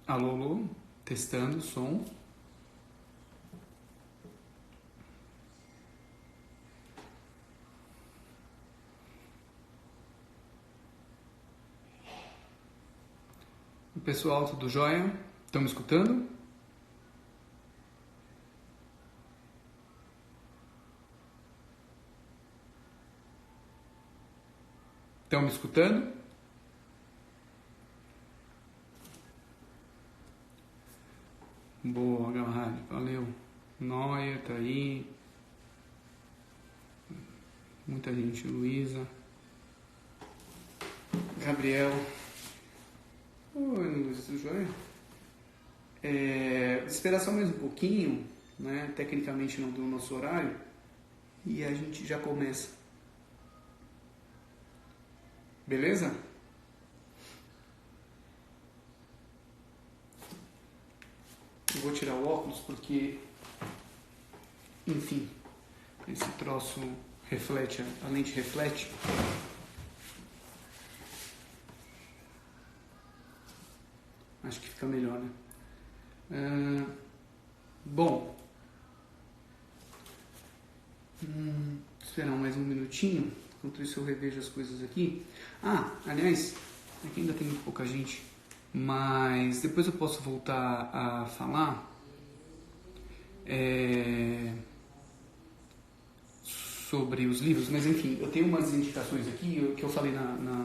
Alô, alô, testando o som. O pessoal, tudo jóia? Estão me escutando? Estão me escutando? Boa, Galhardo, valeu. Noia, tá aí. Muita gente, Luísa. Gabriel. Oi, Luísa, tudo jóia? Esperar só mais um pouquinho, né? Tecnicamente não deu o nosso horário. E a gente já começa. Beleza? Eu vou tirar o óculos porque, enfim, esse troço reflete, a lente reflete. Acho que fica melhor, né? Bom, esperar mais um minutinho, enquanto isso eu revejo as coisas aqui. Aliás, aqui ainda tem muito pouca gente, mas depois eu posso voltar a falar sobre os livros, mas enfim, eu tenho umas indicações aqui que eu falei na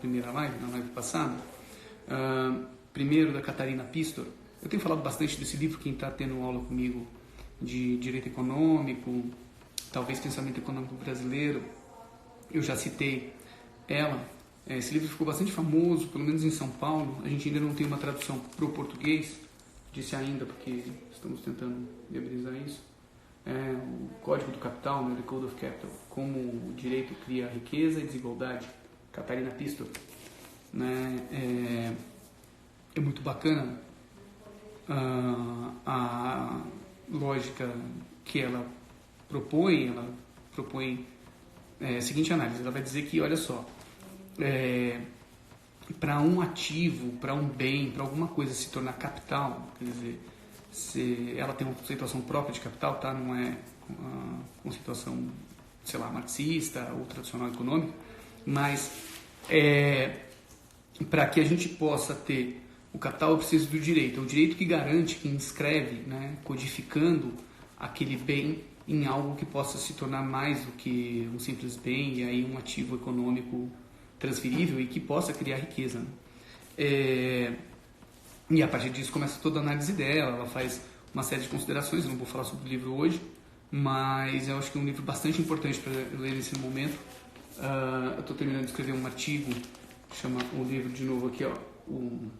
primeira live, na live passada. Primeiro, da Catarina Pistor. Eu tenho falado bastante desse livro, quem está tendo aula comigo de direito econômico, talvez pensamento econômico brasileiro, eu já citei ela. Esse livro ficou bastante famoso, pelo menos em São Paulo. A gente ainda não tem uma tradução para o português, disse ainda porque estamos tentando viabilizar isso. O Código do Capital, né, The Code of Capital, como o direito cria riqueza e desigualdade, Catarina Pistor, né? É muito bacana a lógica que ela propõe a seguinte análise. Ela vai dizer que, olha só, para um ativo, para um bem, para alguma coisa se tornar capital, quer dizer, se ela tem uma conceituação própria de capital, tá? Não é uma conceituação, sei lá, marxista ou tradicional econômica, mas para que a gente possa ter o capital, eu preciso do direito. É o direito que garante, que inscreve, né, codificando aquele bem em algo que possa se tornar mais do que um simples bem e aí um ativo econômico transferível e que possa criar riqueza, né? E a partir disso começa toda a análise dela. Ela faz uma série de considerações. Eu não vou falar sobre o livro hoje, mas eu acho que é um livro bastante importante para ler nesse momento. Eu estou terminando de escrever um artigo que chama o livro de novo aqui, ó, o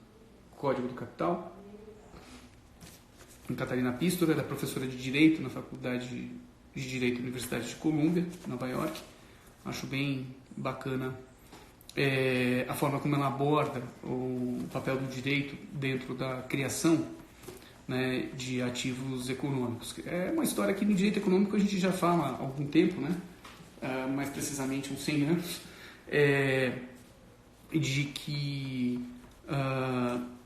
Código do Capital. Catarina Pistor, ela é professora de Direito na Faculdade de Direito da Universidade de Colômbia, Nova York. Acho bem bacana a forma como ela aborda o papel do direito dentro da criação, né, de ativos econômicos. É uma história que no direito econômico a gente já fala há algum tempo, né? Mais precisamente uns 100 anos, de que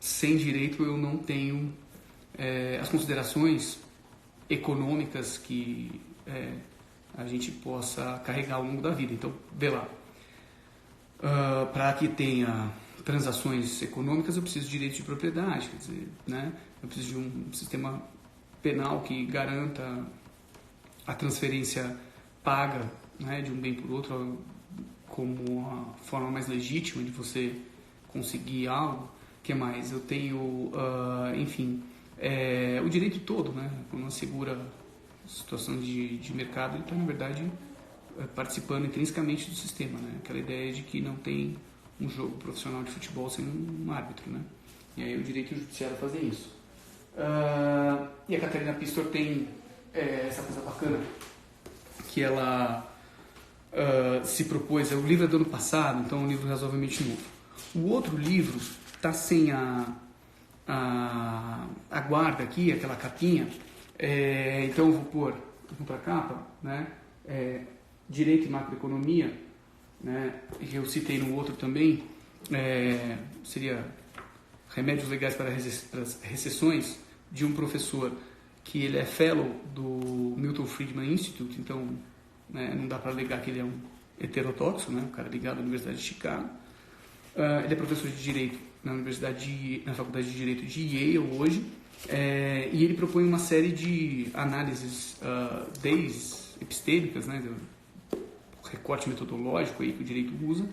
sem direito eu não tenho as considerações econômicas que a gente possa carregar ao longo da vida. Então, vê lá, para que tenha transações econômicas eu preciso de direito de propriedade, quer dizer, né? Eu preciso de um sistema penal que garanta a transferência paga, né, de um bem por outro como a forma mais legítima de você conseguir algo. O que mais? Eu tenho, enfim, o direito todo, né? Quando assegura situações de mercado, ele está, na verdade, participando intrinsecamente do sistema, né? Aquela ideia de que não tem um jogo profissional de futebol sem um árbitro, né? E aí o direito judiciário fazem isso. E a Catarina Pistor tem essa coisa bacana que ela se propôs. O livro é do ano passado, então é um livro razoavelmente novo. O outro livro está sem a guarda aqui, aquela capinha. Então eu vou pôr para a capa, né? Direito e Macroeconomia, né? Eu citei no outro também, seria Remédios Legais para as Recessões, de um professor que ele é fellow do Milton Friedman Institute, então né, não dá para alegar que ele é um heterotóxico, né, um cara ligado à Universidade de Chicago. Ele é professor de Direito na Faculdade de Direito de Yale hoje, e ele propõe uma série de análises epistêmicas, né, do recorte metodológico aí que o direito usa,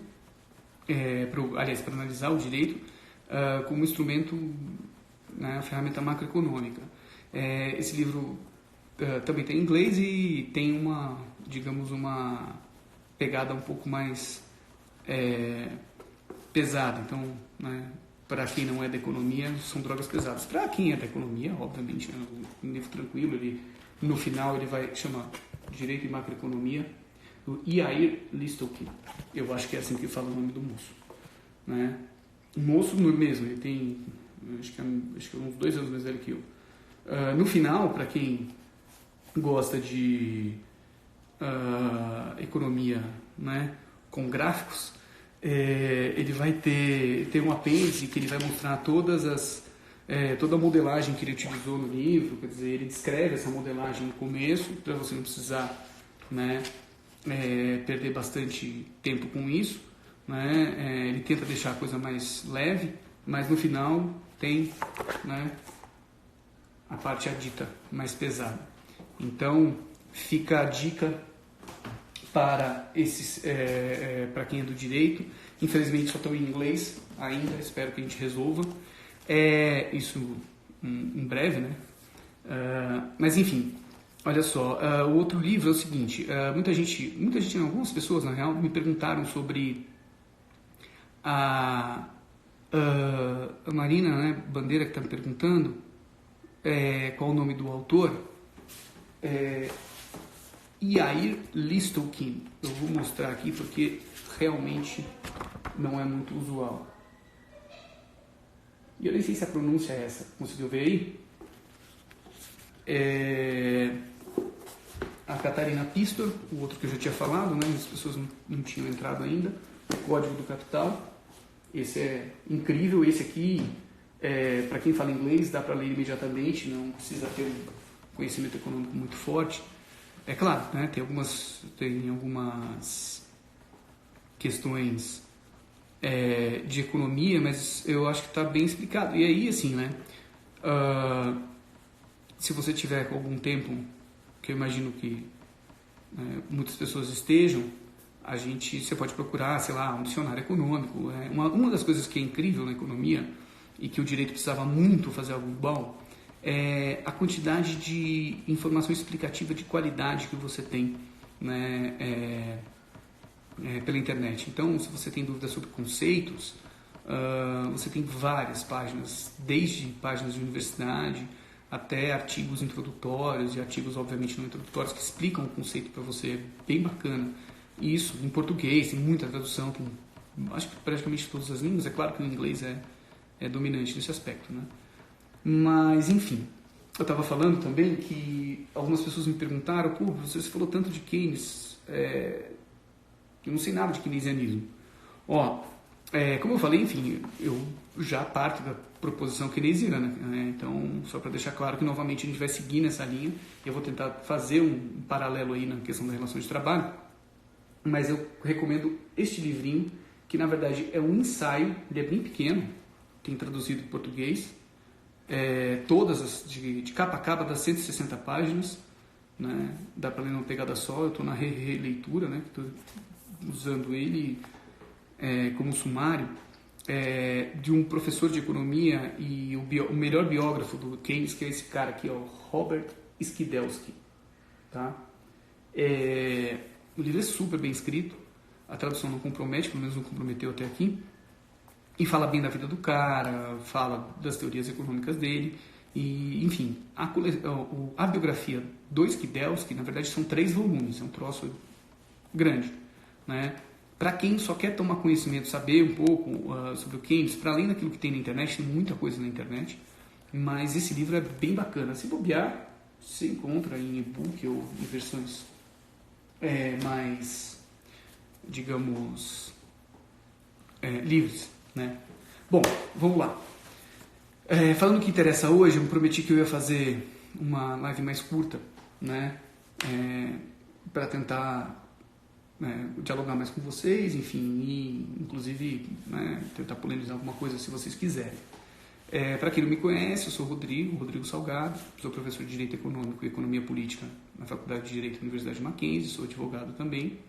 para analisar o direito como instrumento, né, ferramenta macroeconômica. Esse livro também tem em inglês e tem uma pegada um pouco mais pesada. Então, né, para quem não é da economia, são drogas pesadas. Para quem é da economia, obviamente, né, um livro tranquilo, no final ele vai chamar Direito e Macroeconomia, do Yair Listokin. Eu acho que é assim que fala o nome do moço. Né? O moço mesmo, ele tem, acho que é uns 2 anos mais velho que eu. No final, para quem gosta de economia, né, com gráficos, ele vai ter um apêndice que ele vai mostrar toda a modelagem que ele utilizou no livro. Quer dizer, ele descreve essa modelagem no começo, para você não precisar, né, perder bastante tempo com isso. Né? Ele tenta deixar a coisa mais leve, mas no final tem, né, a parte dita mais pesada. Então fica a dica para para quem é do direito. Infelizmente só estão em inglês ainda, espero que a gente resolva isso em breve, né? Mas enfim, olha só, o outro livro é o seguinte: muita gente, algumas pessoas na real me perguntaram sobre a Marina, né, Bandeira, que está me perguntando qual o nome do autor. Yair Listokin. Eu vou mostrar aqui porque realmente não é muito usual. E eu nem sei se a pronúncia é essa. Conseguiu ver aí? A Catarina Pistor, o outro que eu já tinha falado, né? As pessoas não tinham entrado ainda. O Código do Capital. Esse é incrível. Esse aqui, para quem fala inglês, dá para ler imediatamente. Não precisa ter um conhecimento econômico muito forte. É claro, né? Tem algumas questões de economia, mas eu acho que está bem explicado. E aí, assim, né? Se você tiver algum tempo, que eu imagino que muitas pessoas estejam, você pode procurar, sei lá, um dicionário econômico. Uma das coisas que é incrível na economia e que o direito precisava muito fazer algo igual é a quantidade de informação explicativa de qualidade que você tem, né, pela internet. Então, se você tem dúvidas sobre conceitos, você tem várias páginas, desde páginas de universidade até artigos introdutórios e artigos, obviamente, não introdutórios, que explicam o conceito para você, bem bacana. E isso em português, tem muita tradução, acho que praticamente todas as línguas. É claro que o inglês é dominante nesse aspecto, né? Mas, enfim, eu estava falando também que algumas pessoas me perguntaram: pô, você falou tanto de Keynes, eu não sei nada de keynesianismo. Como eu falei, enfim, eu já parto da proposição keynesiana, né? Então, só para deixar claro que novamente a gente vai seguir nessa linha. Eu vou tentar fazer um paralelo aí na questão da relação de trabalho, mas eu recomendo este livrinho, que na verdade é um ensaio. Ele é bem pequeno, tem traduzido em português, todas de capa a capa, das 160 páginas, né? Dá para ler numa pegada só. Eu estou na releitura, né? Estou usando ele como sumário, de um professor de economia e o melhor biógrafo do Keynes, que é esse cara aqui, ó, Robert Skidelsky, tá? O livro é super bem escrito, a tradução não compromete, pelo menos não comprometeu até aqui, e fala bem da vida do cara, fala das teorias econômicas dele, e enfim, a biografia do Skidelsky, na verdade são 3 volumes, é um troço grande, né? Para quem só quer tomar conhecimento, saber um pouco sobre o Keynes, para além daquilo que tem na internet, tem muita coisa na internet, mas esse livro é bem bacana. Se bobear, você encontra em e-book ou em versões mais, digamos, livres, né? Bom, vamos lá. Falando o que interessa hoje, eu me prometi que eu ia fazer uma live mais curta, né? Para tentar dialogar mais com vocês, enfim, e inclusive, né, tentar polemizar alguma coisa se vocês quiserem. Para quem não me conhece, eu sou Rodrigo Salgado, sou professor de Direito Econômico e Economia Política na Faculdade de Direito da Universidade Mackenzie, sou advogado também.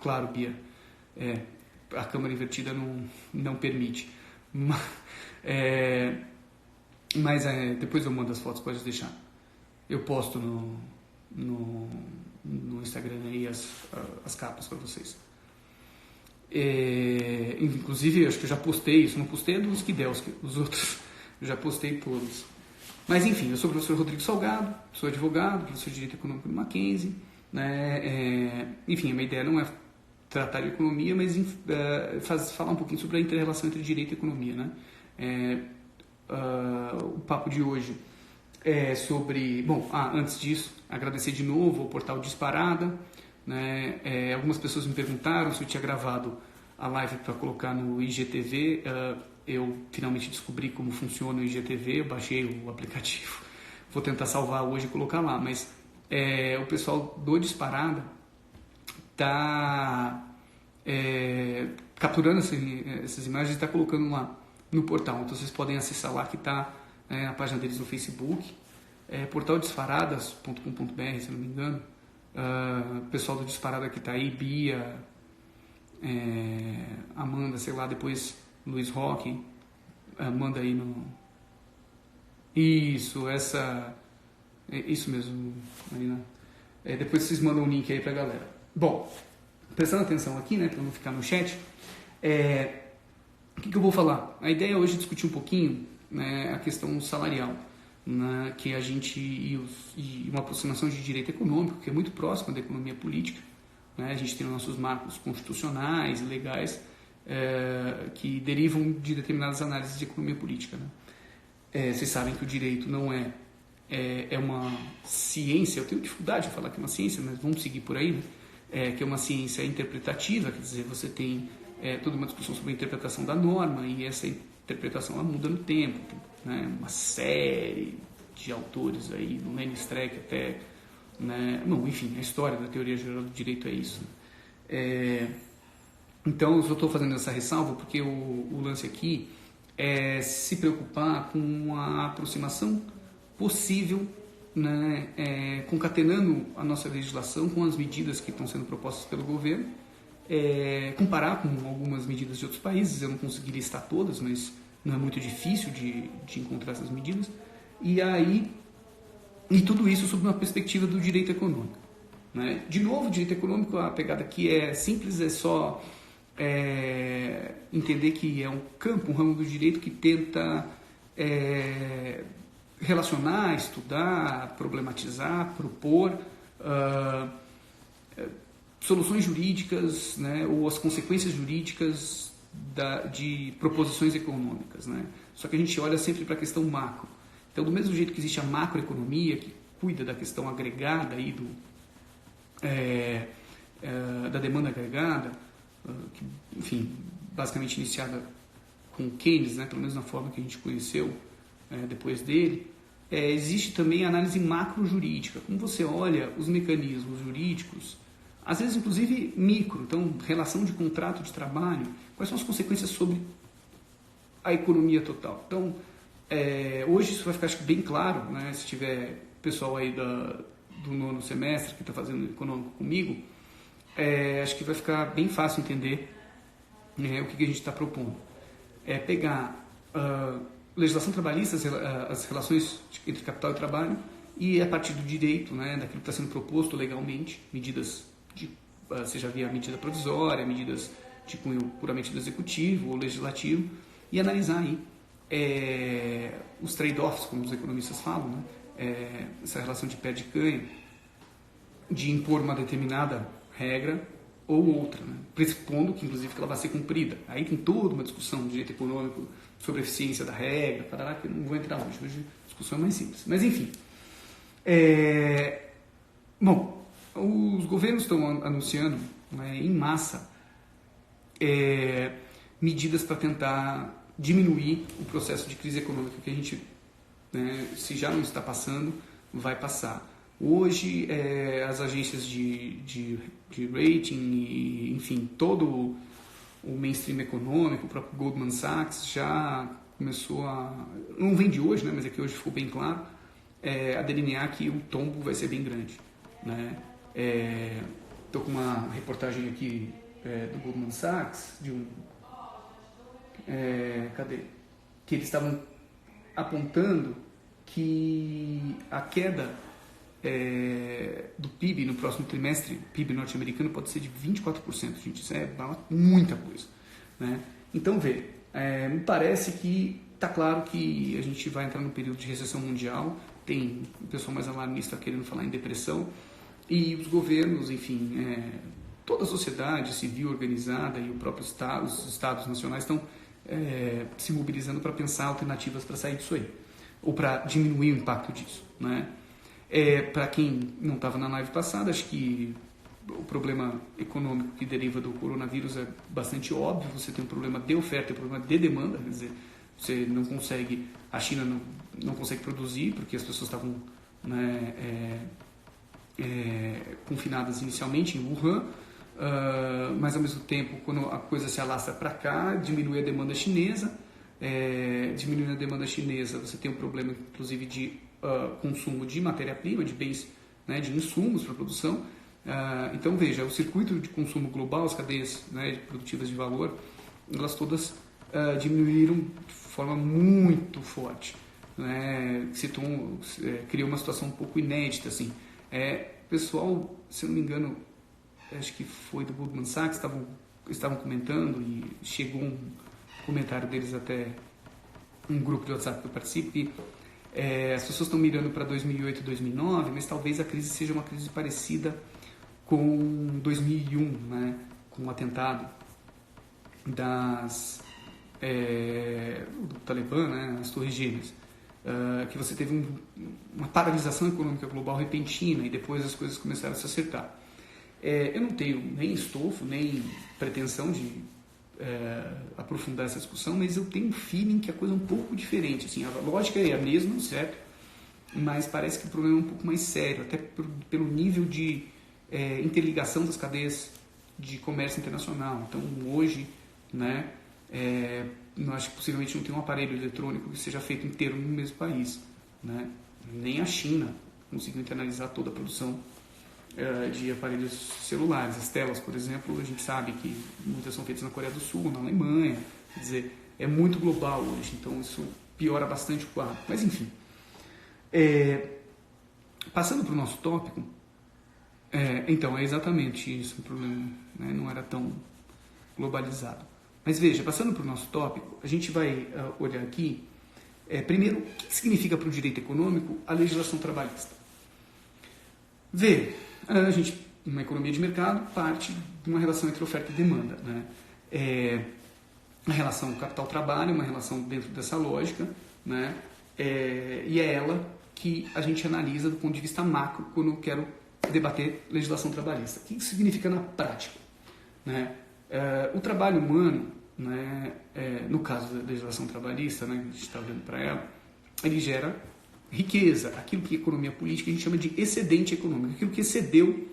Claro, Bia, a câmera invertida não permite. Mas depois eu mando as fotos, pode deixar. Eu posto no Instagram aí as capas para vocês. Inclusive, acho que eu já postei isso. Não postei a do Skidelski, os outros eu já postei todos. Mas enfim, eu sou o professor Rodrigo Salgado, sou advogado, professor de Direito Econômico no Mackenzie, né? Enfim, a minha ideia não é tratar de economia, mas falar um pouquinho sobre a inter-relação entre direito e economia, né? O papo de hoje é sobre... antes disso, agradecer de novo ao portal Disparada, né? Algumas pessoas me perguntaram se eu tinha gravado a live para colocar no IGTV. Eu finalmente descobri como funciona o IGTV, eu baixei o aplicativo, vou tentar salvar hoje e colocar lá, mas o pessoal do Disparada está capturando essas imagens e está colocando lá no portal. Então vocês podem acessar lá, que está a página deles no Facebook, portaldisfaradas.com.br, se não me engano. O pessoal do Disparada que está aí, Bia, Amanda, sei lá, depois Luiz Roque, manda aí no... Isso mesmo, Marina. Depois vocês mandam o link aí pra galera. Bom, prestando atenção aqui, né, para não ficar no chat, o que eu vou falar? A ideia hoje é discutir um pouquinho, né, a questão salarial, né, que a gente e uma aproximação de direito econômico, que é muito próxima da economia política, né? A gente tem os nossos marcos constitucionais, legais, que derivam de determinadas análises de economia política, né? Vocês sabem que o direito não é uma ciência. Eu tenho dificuldade de falar que é uma ciência, mas vamos seguir por aí, né? Que é uma ciência interpretativa, quer dizer, você tem toda uma discussão sobre a interpretação da norma, e essa interpretação ela muda no tempo, né? Uma série de autores aí, no Lenny Streck até, né? Bom, enfim, a história da teoria geral do direito é isso, né? Então, eu só estou fazendo essa ressalva porque o lance aqui é se preocupar com a aproximação possível, né, concatenando a nossa legislação com as medidas que estão sendo propostas pelo governo, comparar com algumas medidas de outros países. Eu não consegui listar todas, mas não é muito difícil de encontrar essas medidas, e tudo isso sob uma perspectiva do direito econômico, né? De novo, o direito econômico, a pegada aqui é simples, é só entender que é um campo, um ramo do direito que tenta relacionar, estudar, problematizar, propor soluções jurídicas, né, ou as consequências jurídicas de proposições econômicas, né? Só que a gente olha sempre para a questão macro. Então, do mesmo jeito que existe a macroeconomia, que cuida da questão agregada aí da demanda agregada, que, enfim, basicamente iniciada com Keynes, né, pelo menos na forma que a gente conheceu depois dele, existe também a análise macro-jurídica, como você olha os mecanismos jurídicos, às vezes inclusive micro, então relação de contrato de trabalho, quais são as consequências sobre a economia total. Então, hoje isso vai ficar, acho que, bem claro, né, se tiver pessoal aí do nono semestre que está fazendo econômico comigo, acho que vai ficar bem fácil entender, né, o que a gente está propondo. Pegar legislação trabalhista, as relações entre capital e trabalho, e a partir do direito, né, daquilo que está sendo proposto legalmente, medidas seja via medida provisória, medidas de cunho puramente do executivo ou legislativo, e analisar aí os trade-offs, como os economistas falam, né, essa relação de pé de canha, de impor uma determinada regra ou outra, né, pressupondo que, inclusive, que ela vai ser cumprida. Aí tem toda uma discussão de direito econômico sobre a eficiência da regra, que eu não vou entrar hoje. Hoje a discussão é mais simples. Mas, enfim. Bom, os governos estão anunciando, né, em massa medidas para tentar diminuir o processo de crise econômica que a gente, né, se já não está passando, vai passar. Hoje, as agências de rating e, enfim, todo o mainstream econômico, o próprio Goldman Sachs já começou a... Não vem de hoje, né, mas aqui hoje ficou bem claro, a delinear que o tombo vai ser bem grande. Né? Estou com uma reportagem aqui do Goldman Sachs, de um... que eles estavam apontando que a queda do PIB no próximo trimestre, PIB norte-americano, pode ser de 24%, gente. Isso é muita coisa. Né? Então, me parece que está claro que a gente vai entrar num período de recessão mundial, tem o pessoal mais alarmista querendo falar em depressão, e os governos, enfim, toda a sociedade civil organizada e o próprio Estado, os estados nacionais estão se mobilizando para pensar alternativas para sair disso aí, ou para diminuir o impacto disso. Né? Para quem não estava na live passada, acho que o problema econômico que deriva do coronavírus é bastante óbvio. Você tem um problema de oferta e um problema de demanda, quer dizer, você não consegue, a China não consegue produzir porque as pessoas estavam, né, confinadas inicialmente em Wuhan, mas ao mesmo tempo, quando a coisa se alastra para cá, diminui a demanda chinesa. Diminuindo a demanda chinesa, você tem um problema inclusive de consumo de matéria-prima, de bens, né, de insumos para a produção. Então veja, o circuito de consumo global, as cadeias, né, produtivas de valor, elas todas diminuíram de forma muito forte, né? Criou uma situação um pouco inédita, assim. Pessoal, se eu não me engano, acho que foi do Goldman Sachs, estavam comentando e chegou um comentário deles até um grupo de WhatsApp que eu participo, e as pessoas estão mirando para 2008 e 2009, mas talvez a crise seja uma crise parecida com 2001, né, com o atentado do Talibã, né, as Torres Gêmeas, que você teve uma paralisação econômica global repentina e depois as coisas começaram a se acertar. Eu não tenho nem estofo, nem pretensão de aprofundar essa discussão, mas eu tenho um feeling que a coisa é um pouco diferente. Assim, a lógica é a mesma, certo? Mas parece que o problema é um pouco mais sério, até pelo nível de interligação das cadeias de comércio internacional. Então, hoje, né, eu acho que possivelmente não tem um aparelho eletrônico que seja feito inteiro no mesmo país. Né? Nem a China conseguiu internalizar toda a produção de aparelhos celulares. As telas, por exemplo, a gente sabe que muitas são feitas na Coreia do Sul, na Alemanha, quer dizer, é muito global hoje, então isso piora bastante o quadro. Mas enfim, passando para o nosso tópico, então é exatamente isso o problema, né? Não era tão globalizado. Mas veja, passando para o nosso tópico, a gente vai olhar aqui, primeiro, o que significa para o direito econômico a legislação trabalhista. A gente, uma economia de mercado, parte de uma relação entre oferta e demanda. Né? A relação capital-trabalho é uma relação dentro dessa lógica, né? E é ela que a gente analisa do ponto de vista macro quando eu quero debater legislação trabalhista. O que isso significa na prática? Né? O trabalho humano, né, no caso da legislação trabalhista, né, que a gente está olhando para ela, ele gera riqueza, aquilo que em economia política a gente chama de excedente econômico, aquilo que excedeu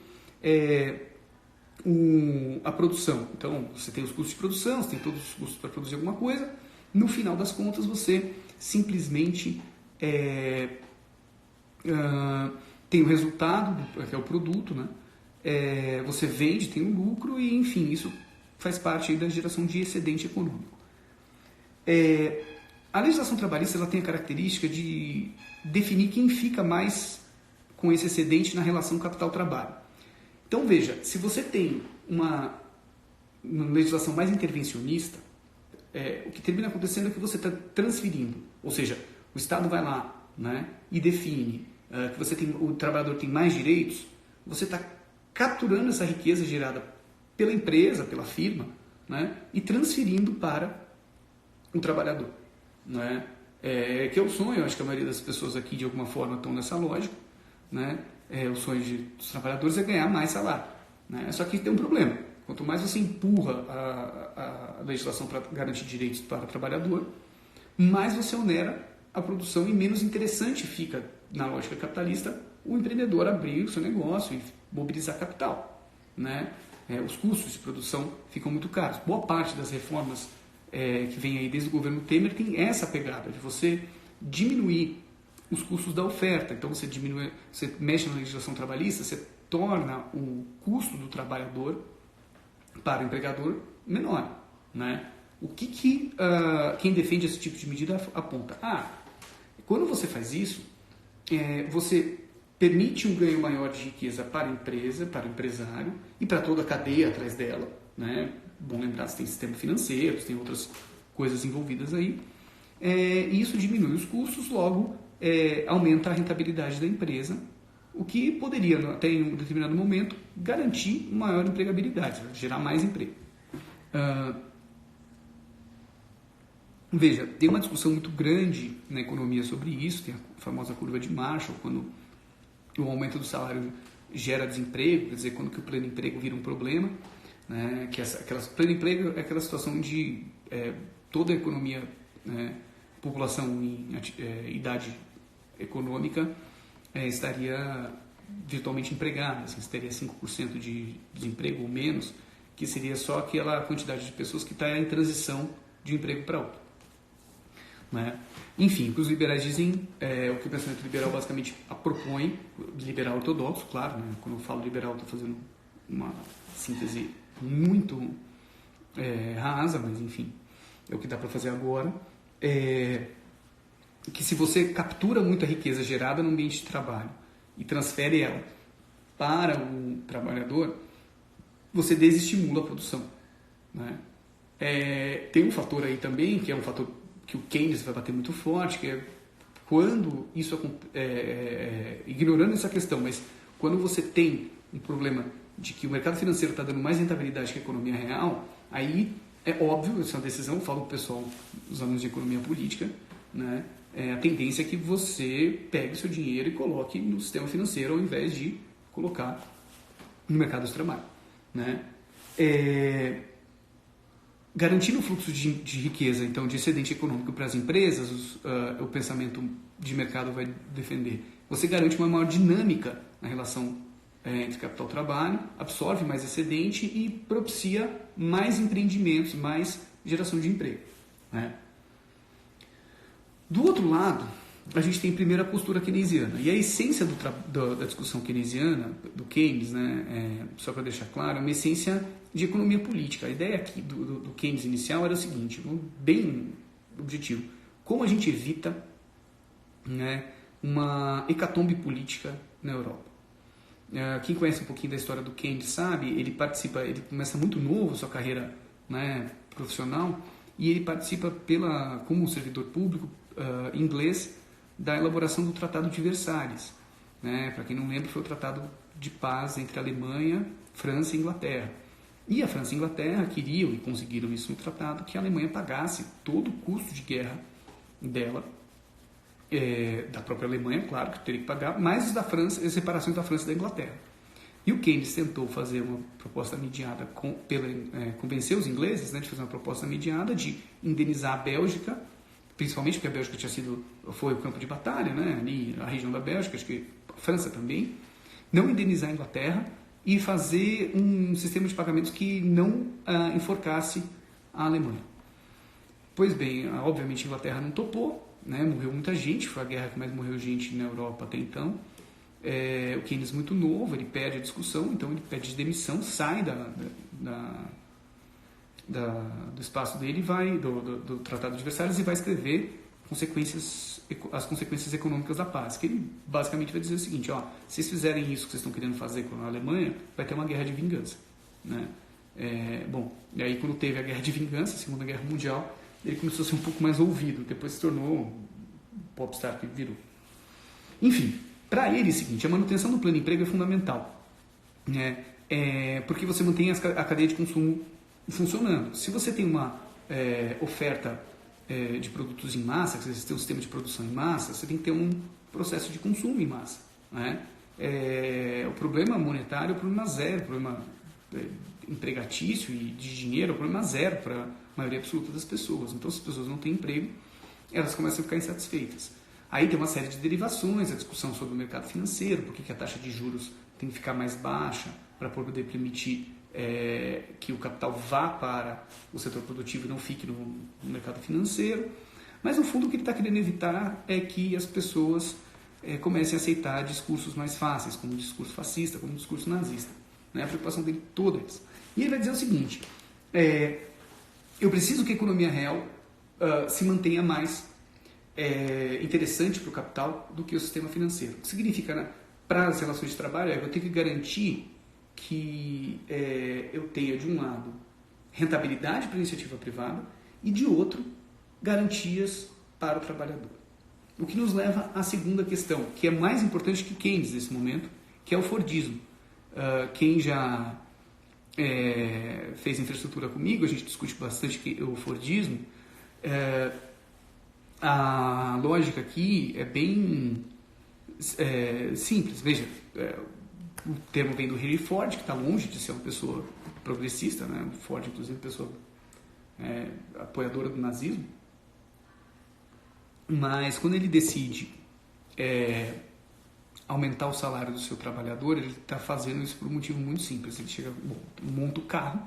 a produção. Então, você tem os custos de produção, você tem todos os custos para produzir alguma coisa, no final das contas você simplesmente tem o resultado, que é o produto, né? Você vende, tem um lucro e, enfim, isso faz parte aí da geração de excedente econômico. A legislação trabalhista ela tem a característica de definir quem fica mais com esse excedente na relação capital-trabalho. Então, veja, se você tem uma legislação mais intervencionista, o que termina acontecendo é que você está transferindo, ou seja, o Estado vai lá, né, e define que o trabalhador tem mais direitos, você está capturando essa riqueza gerada pela empresa, pela firma, né, e transferindo para o trabalhador. Né? Que é o sonho, acho que a maioria das pessoas aqui de alguma forma estão nessa lógica, né? O sonho dos trabalhadores é ganhar mais salário, né? Só que tem um problema, Quanto mais você empurra a legislação para garantir direitos para o trabalhador, mais você onera a produção e menos interessante fica, na lógica capitalista, o empreendedor abrir o seu negócio e mobilizar capital, né? Os custos de produção ficam muito caros. Boa parte das reformas que vem aí desde o governo Temer tem essa pegada de você diminuir os custos da oferta. Então você mexe na legislação trabalhista, você torna o custo do trabalhador para o empregador menor, né? O que quem defende esse tipo de medida aponta? Quando você faz isso, você permite um ganho maior de riqueza para a empresa, para o empresário e para toda a cadeia atrás dela, né? Bom lembrar, você tem sistema financeiro, tem outras coisas envolvidas aí, e isso diminui os custos, logo aumenta a rentabilidade da empresa, o que poderia, até em um determinado momento, garantir maior empregabilidade, gerar mais emprego. Veja, tem uma discussão muito grande na economia sobre isso, tem a famosa curva de Marshall, quando o aumento do salário gera desemprego, quer dizer, quando que o pleno emprego vira um problema, né? Que pleno emprego é aquela situação onde toda a economia, população em idade econômica estaria virtualmente empregada, assim, teria 5% de desemprego ou menos, que seria só aquela quantidade de pessoas que está em transição de um emprego para outro. Né? Enfim, o que os liberais dizem, o que o pensamento liberal basicamente propõe, liberal ortodoxo, claro, né? Quando eu falo liberal estou fazendo uma síntese muito rasa, mas enfim, é o que dá para fazer agora, que se você captura muita riqueza gerada no ambiente de trabalho e transfere ela para o trabalhador, você desestimula a produção. Né? Tem um fator aí também, que é um fator que o Keynes vai bater muito forte, que é quando isso ignorando essa questão, mas quando você tem um problema de que o mercado financeiro está dando mais rentabilidade que a economia real, aí é óbvio, essa é uma decisão, eu falo para o pessoal, os alunos de economia política, né? A tendência é que você pegue o seu dinheiro e coloque no sistema financeiro ao invés de colocar no mercado de trabalho. Né? Garantindo o fluxo de riqueza, então, de excedente econômico para as empresas, o pensamento de mercado vai defender. Você garante uma maior dinâmica na relação entre capital e trabalho, absorve mais excedente e propicia mais empreendimentos, mais geração de emprego. Né? Do outro lado, a gente tem primeiro a postura keynesiana. E a essência da discussão keynesiana, do Keynes, né, só para deixar claro, é uma essência de economia política. A ideia aqui do Keynes inicial era o seguinte, bem objetivo: como a gente evita, né, uma hecatombe política na Europa. Quem conhece um pouquinho da história do Keynes sabe, ele começa muito novo sua carreira, né, profissional, e ele participa como servidor público inglês da elaboração do Tratado de Versalhes. Né? Para quem não lembra, foi o Tratado de Paz entre a Alemanha, França e Inglaterra. E a França e a Inglaterra queriam, e conseguiram isso no tratado, que a Alemanha pagasse todo o custo de guerra dela, da própria Alemanha, claro, que teria que pagar, mais as reparações da França e da Inglaterra. E o Keynes tentou fazer uma proposta mediada, convencer os ingleses, né, de fazer uma proposta mediada de indenizar a Bélgica, principalmente porque a Bélgica foi o campo de batalha, né, ali a região da Bélgica, acho que a França também, não indenizar a Inglaterra e fazer um sistema de pagamentos que não enforcasse a Alemanha. Pois bem, obviamente a Inglaterra não topou, né, morreu muita gente, foi a guerra que mais morreu gente na Europa até então. O Keynes muito novo, ele perde a discussão, então ele pede demissão, sai do espaço dele, vai do Tratado de Versalhes e vai escrever as consequências econômicas da paz, que ele basicamente vai dizer o seguinte: se vocês fizerem isso que vocês estão querendo fazer com a Alemanha, vai ter uma guerra de vingança. Né? E aí quando teve a guerra de vingança, a Segunda Guerra Mundial, ele começou a ser um pouco mais ouvido, depois se tornou popstar que virou. Enfim, para ele é o seguinte: a manutenção do plano de emprego é fundamental, né? Porque você mantém a cadeia de consumo funcionando. Se você tem uma oferta de produtos em massa, se você tem um sistema de produção em massa, você tem que ter um processo de consumo em massa. Né? O problema monetário é o problema zero, o problema empregatício e de dinheiro é um problema zero para a maioria absoluta das pessoas. Então, se as pessoas não têm emprego, elas começam a ficar insatisfeitas. Aí tem uma série de derivações, a discussão sobre o mercado financeiro, por que a taxa de juros tem que ficar mais baixa para poder permitir que o capital vá para o setor produtivo e não fique no mercado financeiro. Mas, no fundo, o que ele está querendo evitar é que as pessoas comecem a aceitar discursos mais fáceis, como o discurso fascista, como o discurso nazista. Né? A preocupação dele toda é essa. E ele vai dizer o seguinte, eu preciso que a economia real se mantenha mais interessante para o capital do que o sistema financeiro. O que significa, para as relações de trabalho, eu tenho que garantir que eu tenha, de um lado, rentabilidade para a iniciativa privada e, de outro, garantias para o trabalhador. O que nos leva à segunda questão, que é mais importante que Keynes nesse momento, que é o Fordismo. Quem já fez infraestrutura comigo, a gente discute bastante o Fordismo. A lógica aqui é bem simples. Veja, o termo vem do Henry Ford, que está longe de ser uma pessoa progressista, né? O Ford, inclusive, pessoa apoiadora do nazismo. Mas quando ele decide aumentar o salário do seu trabalhador, ele está fazendo isso por um motivo muito simples. Ele monta o carro,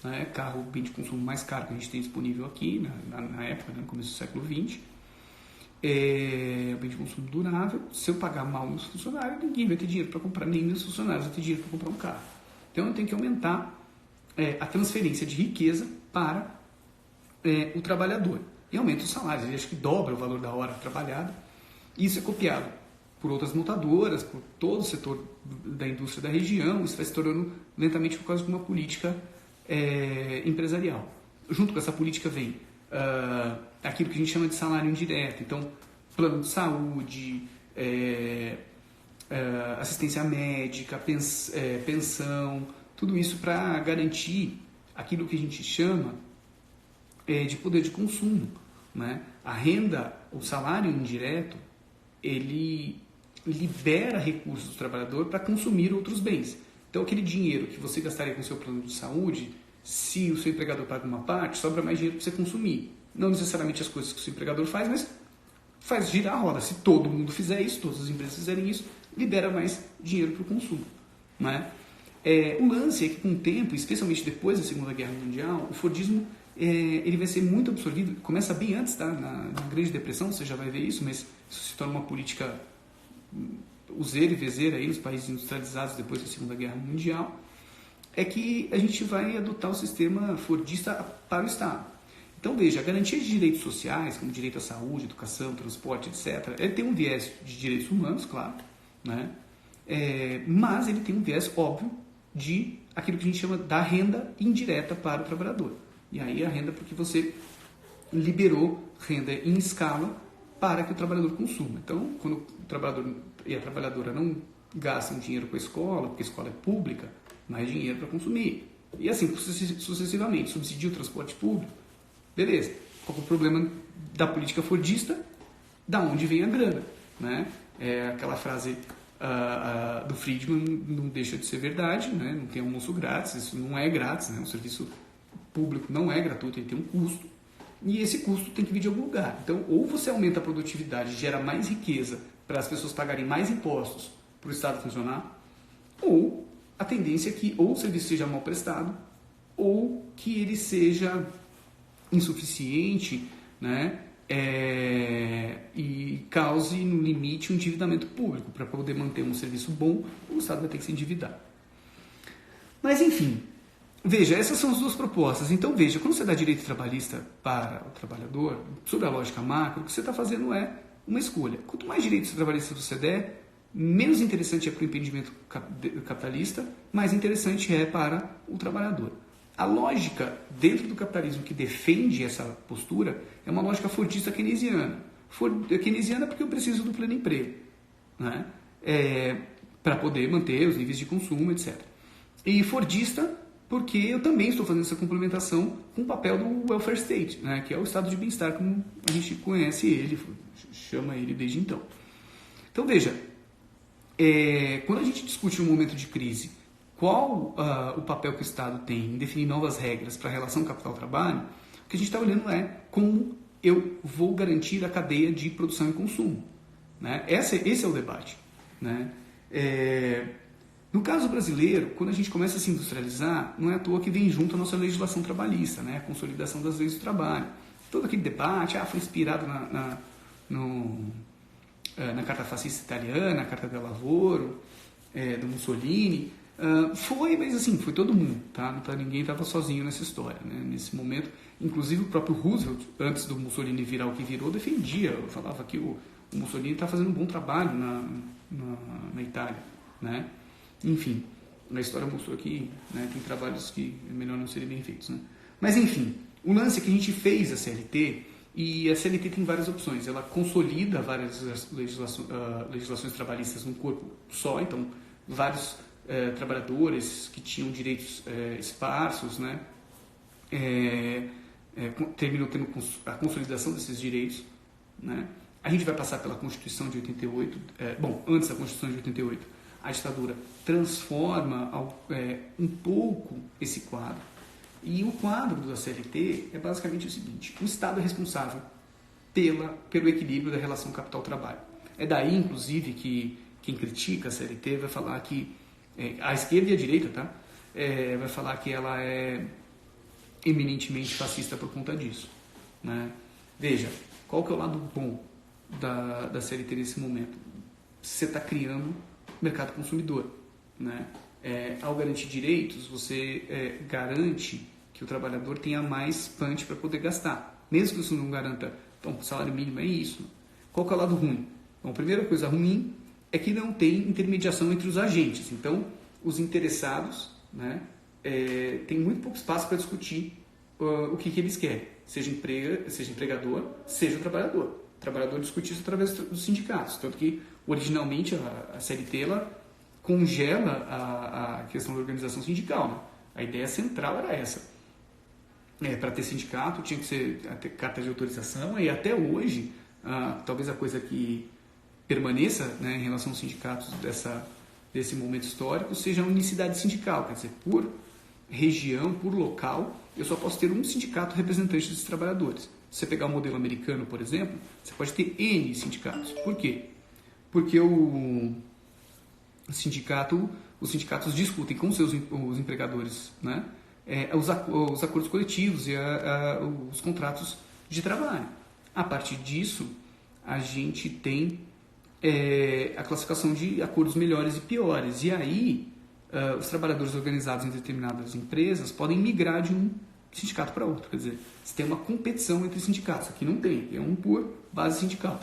né? Carro, bem de consumo mais caro que a gente tem disponível aqui na época, né? No começo do século XX. Bem de consumo durável. Se eu pagar mal meus funcionários, ninguém vai ter dinheiro para comprar, nem meus funcionários vão ter dinheiro para comprar um carro. Então eu tenho que aumentar a transferência de riqueza para o trabalhador. E aumenta os salários, ele acha que dobra o valor da hora trabalhada. Isso é copiado por outras montadoras, por todo o setor da indústria da região. Isso vai se tornando lentamente por causa de uma política empresarial. Junto com essa política vem aquilo que a gente chama de salário indireto. Então, plano de saúde, assistência médica, pensão, tudo isso para garantir aquilo que a gente chama de poder de consumo. Né? A renda, o salário indireto, ele libera recursos do trabalhador para consumir outros bens. Então, aquele dinheiro que você gastaria com o seu plano de saúde, se o seu empregador paga uma parte, sobra mais dinheiro para você consumir. Não necessariamente as coisas que o seu empregador faz, mas faz girar a roda. Se todo mundo fizer isso, todas as empresas fizerem isso, libera mais dinheiro para o consumo. Né? O lance é que, com o tempo, especialmente depois da Segunda Guerra Mundial, o Fordismo ele vai ser muito absorvido. Começa bem antes, tá? Na Grande Depressão, você já vai ver isso, mas isso se torna uma política useira e vezeira aí nos países industrializados depois da Segunda Guerra Mundial, é que a gente vai adotar o sistema fordista para o Estado. Então, veja, a garantia de direitos sociais, como direito à saúde, educação, transporte, etc., ele tem um viés de direitos humanos, claro, né? Mas ele tem um viés óbvio de aquilo que a gente chama da renda indireta para o trabalhador. E aí a renda porque você liberou renda em escala para que o trabalhador consuma. Então, quando o trabalhador e a trabalhadora não gastam dinheiro com a escola, porque a escola é pública, mais dinheiro para consumir. E assim sucessivamente. Subsidia o transporte público. Beleza. Qual é o problema da política fordista? Da onde vem a grana? Né? Aquela frase do Friedman não deixa de ser verdade, né? Não tem almoço grátis, isso não é grátis, né? Um serviço público não é gratuito, ele tem um custo. E esse custo tem que vir de algum lugar. Então, ou você aumenta a produtividade, gera mais riqueza para as pessoas pagarem mais impostos para o Estado funcionar, ou a tendência é que ou o serviço seja mal prestado, ou que ele seja insuficiente, né? E cause, no limite, um endividamento público. Para poder manter um serviço bom, o Estado vai ter que se endividar. Mas, enfim, veja, essas são as duas propostas. Então, veja, quando você dá direito trabalhista para o trabalhador, sobre a lógica macro, o que você está fazendo é uma escolha. Quanto mais direitos trabalhistas você der, menos interessante é para o empreendimento capitalista, mais interessante é para o trabalhador. A lógica dentro do capitalismo que defende essa postura é uma lógica fordista keynesiana. Keynesiana porque eu preciso do pleno emprego, né? Para poder manter os níveis de consumo, etc. E fordista porque eu também estou fazendo essa complementação com o papel do welfare state, né? Que é o estado de bem-estar como a gente conhece ele, chama ele desde então. Então veja, quando a gente discute um momento de crise qual o papel que o Estado tem em definir novas regras para a relação capital-trabalho, o que a gente está olhando é como eu vou garantir a cadeia de produção e consumo. Né? Esse é o debate. Né? No caso brasileiro, quando a gente começa a se industrializar, não é à toa que vem junto a nossa legislação trabalhista, né? A consolidação das leis do trabalho. Todo aquele debate foi inspirado na Carta Fascista Italiana, a Carta del Lavoro, do Mussolini. Foi, mas assim, foi todo mundo, tá? Ninguém estava sozinho nessa história, né? Nesse momento. Inclusive o próprio Roosevelt, antes do Mussolini virar o que virou, defendia, falava que o Mussolini está fazendo um bom trabalho na Itália, né? Enfim, a história mostrou que, né, tem trabalhos que é melhor não serem bem feitos, né? Mas enfim, o lance é que a gente fez a CLT, e a CLT tem várias opções. Ela consolida várias legislações trabalhistas num corpo só, então vários trabalhadores que tinham direitos esparsos, né, terminam tendo a consolidação desses direitos, né? A gente vai passar pela Constituição de 88, antes da Constituição de 88, a ditadura transforma um pouco esse quadro. E o quadro da CLT é basicamente o seguinte: o Estado é responsável pelo equilíbrio da relação capital-trabalho. É daí, inclusive, que quem critica a CLT vai falar que, a esquerda e a direita, tá? Vai falar que ela é eminentemente fascista por conta disso, né? Veja, qual que é o lado bom da CLT nesse momento? Você está criando mercado consumidor, né? Ao garantir direitos, você garante que o trabalhador tenha mais punch para poder gastar, mesmo que isso não garanta. Então, o salário mínimo é isso. Qual que é o lado ruim? Então, a primeira coisa ruim é que não tem intermediação entre os agentes. Então, os interessados, né, tem muito pouco espaço para discutir o que eles querem, seja empregador, seja o trabalhador. O trabalhador discute isso através dos sindicatos, tanto que originalmente a CLT ela congela a questão da organização sindical, né? A ideia central era essa. Para ter sindicato tinha que ter carta de autorização, e até hoje, talvez a coisa que permaneça, né, em relação aos sindicatos desse momento histórico seja a unicidade sindical, quer dizer, por região, por local, eu só posso ter um sindicato representante desses trabalhadores. Se você pegar o modelo americano, por exemplo, você pode ter N sindicatos. Por quê? Porque os sindicatos discutem com os empregadores, né, os acordos coletivos e os contratos de trabalho. A partir disso, a gente tem a classificação de acordos melhores e piores. E aí, os trabalhadores organizados em determinadas empresas podem migrar de um sindicato para outro. Quer dizer, você tem uma competição entre sindicatos. Aqui não tem, é um por base sindical,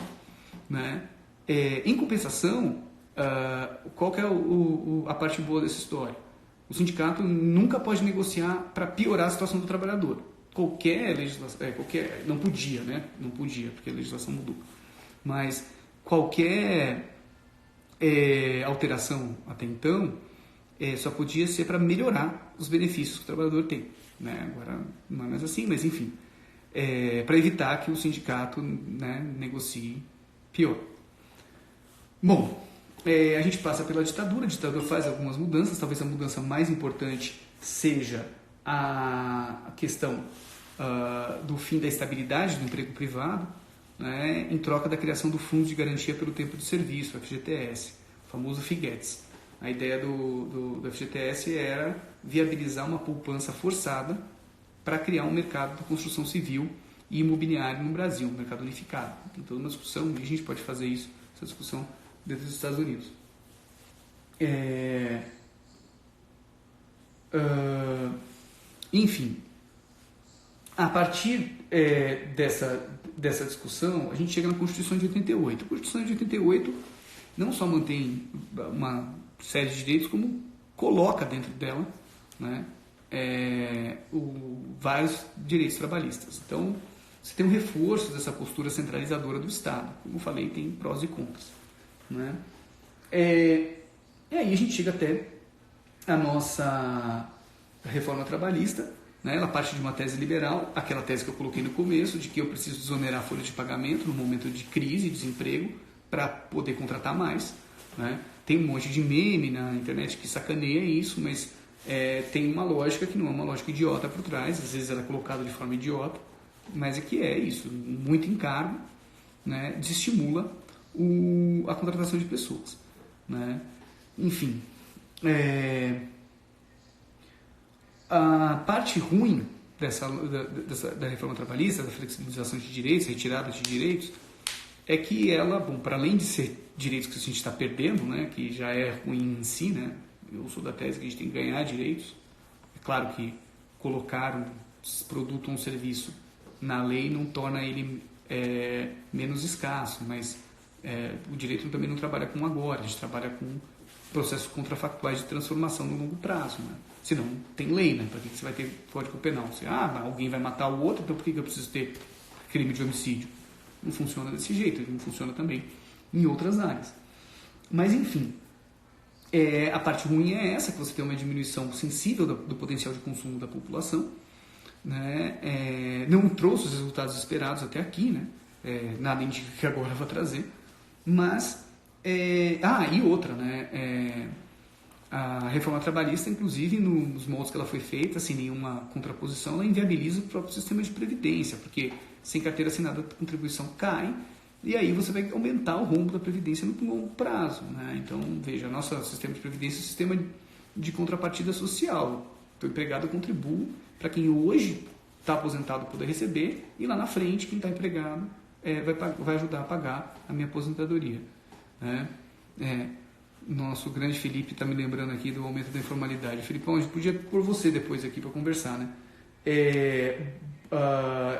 né? Em compensação, qual que é a parte boa dessa história? O sindicato nunca pode negociar para piorar a situação do trabalhador. Qualquer legislação, não podia, né? Não podia, porque a legislação mudou. Mas qualquer alteração até então só podia ser para melhorar os benefícios que o trabalhador tem, né? Agora não é mais assim, mas enfim, para evitar que o sindicato, né, negocie pior. Bom, a gente passa pela ditadura, a ditadura faz algumas mudanças, talvez a mudança mais importante seja a questão do fim da estabilidade do emprego privado, né, em troca da criação do Fundo de Garantia pelo Tempo de Serviço, FGTS, o famoso FIGETS. A ideia do FGTS era viabilizar uma poupança forçada para criar um mercado de construção civil e imobiliário no Brasil, um mercado unificado. Tem toda uma discussão, e a gente pode fazer isso, essa discussão dentro dos Estados Unidos. Enfim, a partir dessa discussão, a gente chega na Constituição de 88. A Constituição de 88 não só mantém uma série de direitos, como coloca dentro dela, né, vários direitos trabalhistas. Então, você tem um reforço dessa postura centralizadora do Estado. Como eu falei, tem prós e contras, né? E aí a gente chega até a nossa reforma trabalhista, né? Ela parte de uma tese liberal, aquela tese que eu coloquei no começo, de que eu preciso desonerar a folha de pagamento no momento de crise e desemprego para poder contratar mais, né? Tem um monte de meme na internet que sacaneia isso, mas tem uma lógica que não é uma lógica idiota por trás, às vezes ela é colocada de forma idiota, mas é que é isso, muito encargo, né, desestimula a contratação de pessoas, né? Enfim, a parte ruim da reforma trabalhista, da flexibilização de direitos, retirada de direitos, é que ela, bom, para além de ser direitos que a gente está perdendo, né, que já é ruim em si, né, eu sou da tese que a gente tem que ganhar direitos. É claro que colocar um produto ou um serviço na lei não torna ele menos escasso, mas o direito também não trabalha com agora, a gente trabalha com processos contrafactuais de transformação no longo prazo, né? Senão tem lei, né? Para que você vai ter código penal? Alguém vai matar o outro, então por que eu preciso ter crime de homicídio? Não funciona desse jeito, ele não funciona também em outras áreas. Mas enfim, a parte ruim é essa, que você tem uma diminuição sensível do potencial de consumo da população, né? Não trouxe os resultados esperados até aqui, né? Nada indica que agora vai trazer, mas e outra, né? A reforma trabalhista, inclusive, nos moldes que ela foi feita, sem nenhuma contraposição, ela inviabiliza o próprio sistema de previdência, porque sem carteira assinada a contribuição cai, e aí você vai aumentar o rombo da previdência no longo prazo, né? Então, veja, nosso sistema de previdência é um sistema de contrapartida social. O empregado contribui para quem hoje está aposentado poder receber, e lá na frente, quem está empregado vai ajudar a pagar a minha aposentadoria, né? Nosso grande Felipe está me lembrando aqui do aumento da informalidade. Felipão, a gente podia pôr você depois aqui para conversar, né?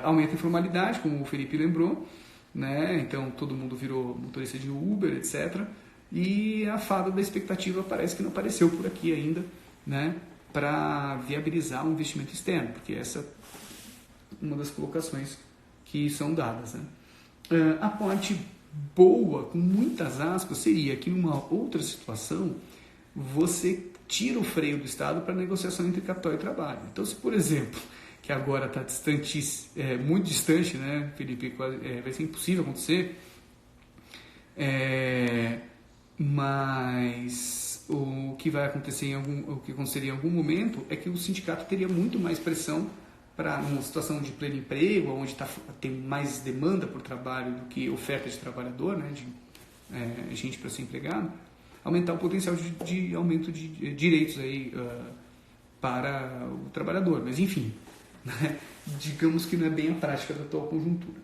Aumenta a informalidade, como o Felipe lembrou, né? Então todo mundo virou motorista de Uber, etc. E a fada da expectativa parece que não apareceu por aqui ainda, né? Para viabilizar um investimento externo, porque essa é uma das colocações que são dadas, né? A parte boa, com muitas aspas, seria que numa outra situação você tira o freio do Estado para negociação entre capital e trabalho. Então, se por exemplo, que agora está muito distante, né, Felipe, vai ser impossível acontecer, mas o que vai acontecer o que aconteceria em algum momento é que o sindicato teria muito mais pressão para uma situação de pleno emprego, onde tem mais demanda por trabalho do que oferta de trabalhador, né, de gente para ser empregado, aumentar o potencial de aumento de direitos aí, para o trabalhador. Mas enfim, né, digamos que não é bem a prática da atual conjuntura.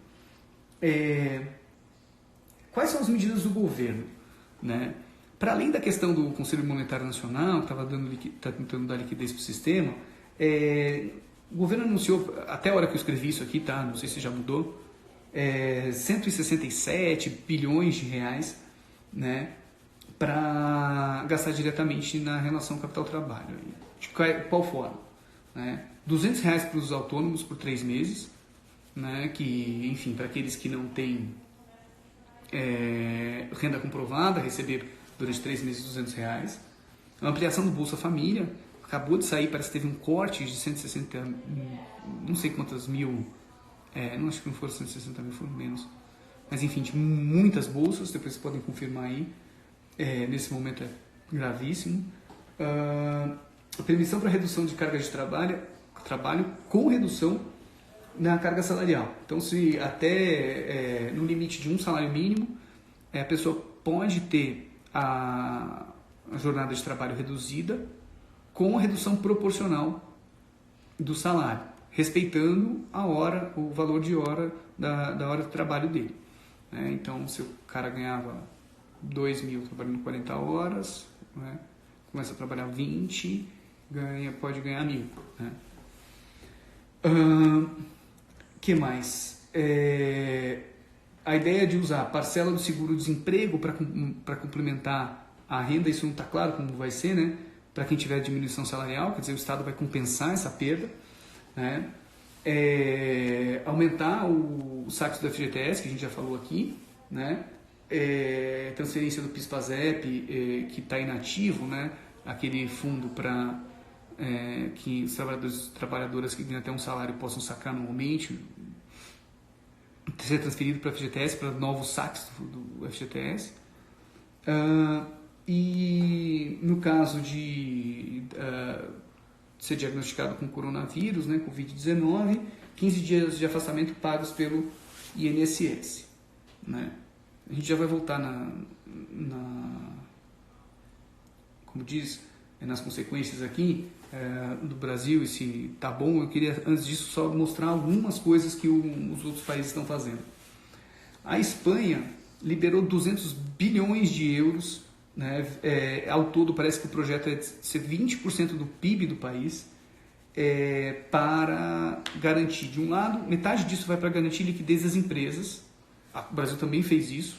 Quais são as medidas do governo, né? Para além da questão do Conselho Monetário Nacional, que está tentando dar liquidez para o sistema, o governo anunciou, até a hora que eu escrevi isso aqui, tá? Não sei se já mudou, 167 bilhões de reais, né, para gastar diretamente na relação capital-trabalho. De qual forma? Né? R$200 para os autônomos por 3 meses, né, que, enfim, para aqueles que não têm renda comprovada, receber durante 3 meses R$200. A ampliação do Bolsa Família, acabou de sair, parece que teve um corte de 160, não sei quantas mil, não acho que não foram 160 mil, foram menos. Mas enfim, de muitas bolsas, depois vocês podem confirmar aí, nesse momento é gravíssimo. A permissão para redução de carga de trabalho com redução na carga salarial. Então, se até no limite de um salário mínimo, a pessoa pode ter a jornada de trabalho reduzida, com a redução proporcional do salário, respeitando o valor de hora da hora de trabalho dele. Então, se o cara ganhava 2.000 trabalhando 40 horas, né, começa a trabalhar 20, pode ganhar 1.000. Né? Que mais? A ideia de usar a parcela do seguro-desemprego para complementar a renda, isso não está claro como vai ser, né? Para quem tiver diminuição salarial, quer dizer, o Estado vai compensar essa perda, né? Aumentar o saque do FGTS, que a gente já falou aqui, né? Transferência do PIS/PASEP, que está inativo, né? Aquele fundo para que os trabalhadores e trabalhadoras que ganham até um salário possam sacar anualmente, ser transferido para o FGTS, para novos saques do FGTS. E no caso de ser diagnosticado com coronavírus, né, Covid-19, 15 dias de afastamento pagos pelo INSS. Né? A gente já vai voltar como diz, nas consequências aqui do Brasil, e se tá bom. Eu queria, antes disso, só mostrar algumas coisas que os outros países estão fazendo. A Espanha liberou 200 bilhões de euros, né? Ao todo parece que o projeto é de ser 20% do PIB do país, para garantir, de um lado, metade disso vai para garantir liquidez das empresas. O Brasil também fez isso.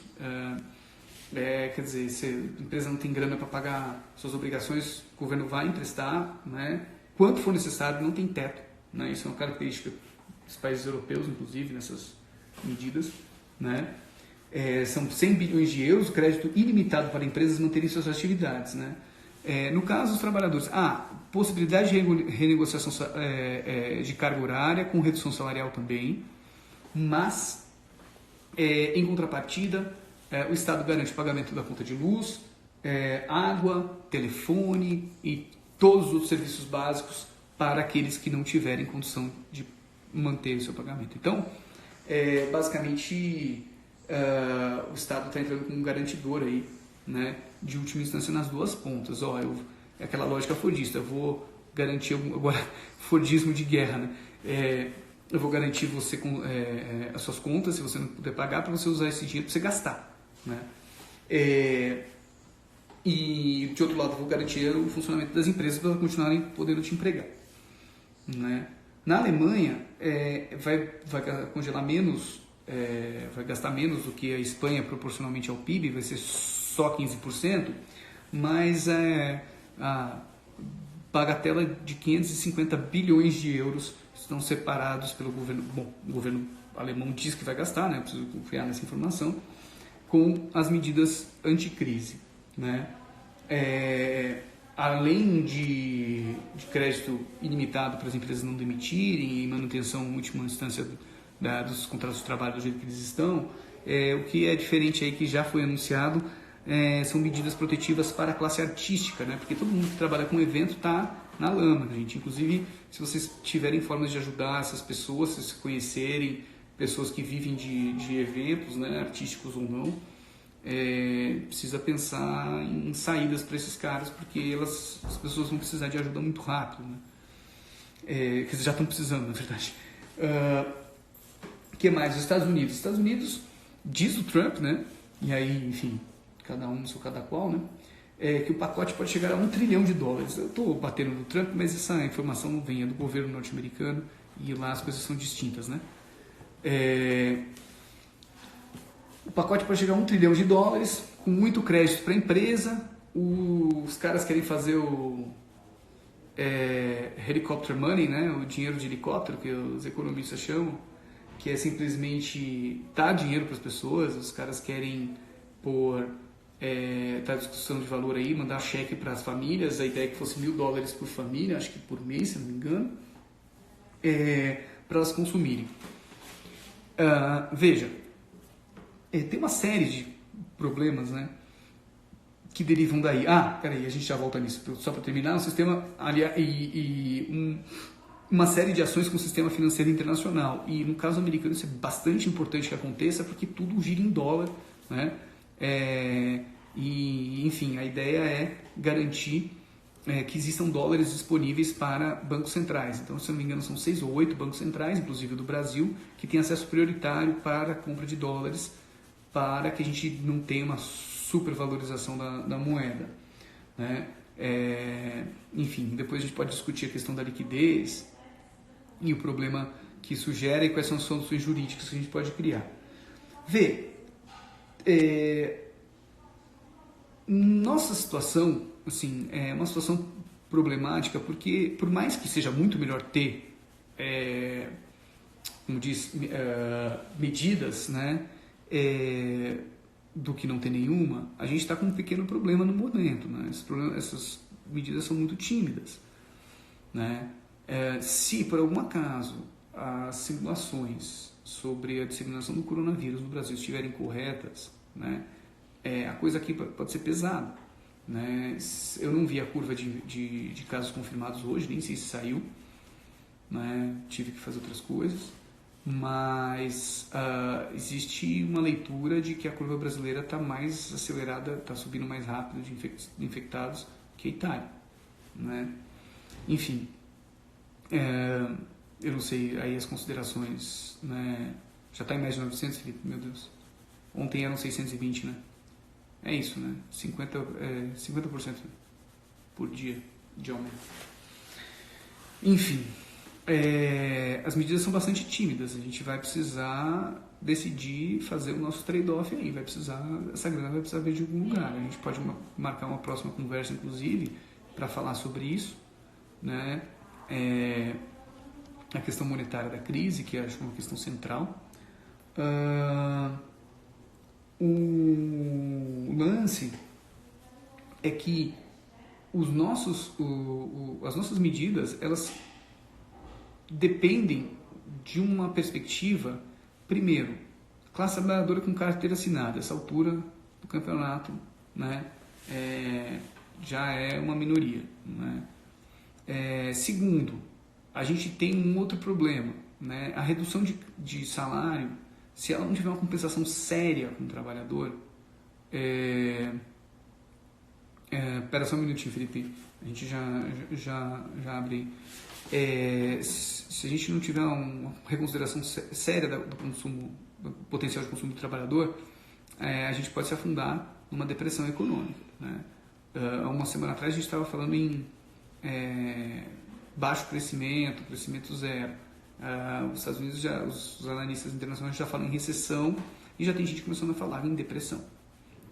Quer dizer, se a empresa não tem grana para pagar suas obrigações, o governo vai emprestar, né? Quanto for necessário, não tem teto, né? Isso é uma característica dos países europeus, inclusive, nessas medidas, né? São 100 bilhões de euros, crédito ilimitado para empresas manterem suas atividades, né? No caso dos trabalhadores, possibilidade de renegociação de carga horária com redução salarial também, mas em contrapartida, o Estado garante o pagamento da conta de luz, água, telefone e todos os outros serviços básicos para aqueles que não tiverem condição de manter o seu pagamento. Então, basicamente, o Estado está entrando como um garantidor aí, né, de última instância nas duas pontas. É aquela lógica fordista, eu vou garantir, agora, fordismo de guerra, né? Eu vou garantir você com as suas contas, se você não puder pagar, para você usar esse dinheiro para você gastar. Né? E de outro lado, eu vou garantir o funcionamento das empresas para elas continuarem podendo te empregar. Né? Na Alemanha, vai congelar menos, vai gastar menos do que a Espanha proporcionalmente ao PIB, vai ser só 15%, mas a bagatela de 550 bilhões de euros estão separados pelo governo. Bom, o governo alemão diz que vai gastar, né? Eu preciso confiar nessa informação, com as medidas anticrise. Né? Além de crédito ilimitado para as empresas não demitirem e manutenção, em última instância, dos contratos de trabalho do jeito que eles estão, o que é diferente aí, que já foi anunciado, são medidas protetivas para a classe artística, né? Porque todo mundo que trabalha com evento está na lama, gente. Inclusive, se vocês tiverem formas de ajudar essas pessoas, se conhecerem pessoas que vivem de eventos, né, artísticos ou não, precisa pensar em saídas para esses caras, porque as pessoas vão precisar de ajuda muito rápido, né? Quer dizer, já estão precisando, na verdade. O que mais? Os Estados Unidos. Os Estados Unidos, diz o Trump, né? E aí, enfim, cada um no seu cada qual, né? Que o pacote pode chegar a $1 trilhão. Eu estou batendo no Trump, mas essa informação não vem, do governo norte-americano, e lá as coisas são distintas, né? O pacote pode chegar a $1 trilhão, com muito crédito para a empresa. Os caras querem fazer o helicopter money, né? O dinheiro de helicóptero, que os economistas chamam, que é simplesmente dar dinheiro para as pessoas. Os caras querem pôr, tá a discussão de valor aí, mandar cheque para as famílias. A ideia é que fosse $1.000 por família, acho que por mês, se não me engano, para elas consumirem. Veja, tem uma série de problemas, né, que derivam daí. Peraí, a gente já volta nisso. Só para terminar, uma série de ações com o sistema financeiro internacional. E no caso americano isso é bastante importante que aconteça, porque tudo gira em dólar, né? Enfim, a ideia é garantir que existam dólares disponíveis para bancos centrais. Então, se não me engano, são 6 ou 8 bancos centrais, inclusive do Brasil, que têm acesso prioritário para a compra de dólares, para que a gente não tenha uma supervalorização da moeda. Né? Enfim, depois a gente pode discutir a questão da liquidez e o problema que isso gera e quais são as soluções jurídicas que a gente pode criar. Nossa situação, assim, é uma situação problemática, porque por mais que seja muito melhor ter, como diz, medidas, né, do que não ter nenhuma, a gente está com um pequeno problema no momento, né? Essas medidas são muito tímidas, né? Se por algum acaso as simulações sobre a disseminação do coronavírus no Brasil estiverem corretas, né, a coisa aqui pode ser pesada, né? Eu não vi a curva de casos confirmados hoje, nem sei se saiu, né? Tive que fazer outras coisas, mas existe uma leitura de que a curva brasileira está mais acelerada, está subindo mais rápido de infectados que a Itália, né? Enfim, eu não sei aí as considerações, né? Já está em mais de 900, Felipe? Meu Deus. Ontem eram 620, né? É isso, né? 50% por dia de aumento. Enfim, as medidas são bastante tímidas. A gente vai precisar decidir fazer o nosso trade-off aí. Essa grana vai precisar vir de algum lugar. A gente pode marcar uma próxima conversa, inclusive, para falar sobre isso, né? A questão monetária da crise, que acho que é uma questão central. O lance é que as nossas medidas, elas dependem de uma perspectiva, primeiro, classe trabalhadora com carteira assinada. Essa altura do campeonato, né, já é uma minoria, né? Segundo, a gente tem um outro problema, né? A redução de salário, se ela não tiver uma compensação séria com o trabalhador, Espera só um minutinho, Felipe. A gente já abre. Se a gente não tiver uma reconsideração séria do consumo, do potencial de consumo do trabalhador, a gente pode se afundar numa depressão econômica, né? Há uma semana atrás a gente estava falando em baixo crescimento zero. Os Estados Unidos, os analistas internacionais já falam em recessão e já tem gente começando a falar em depressão,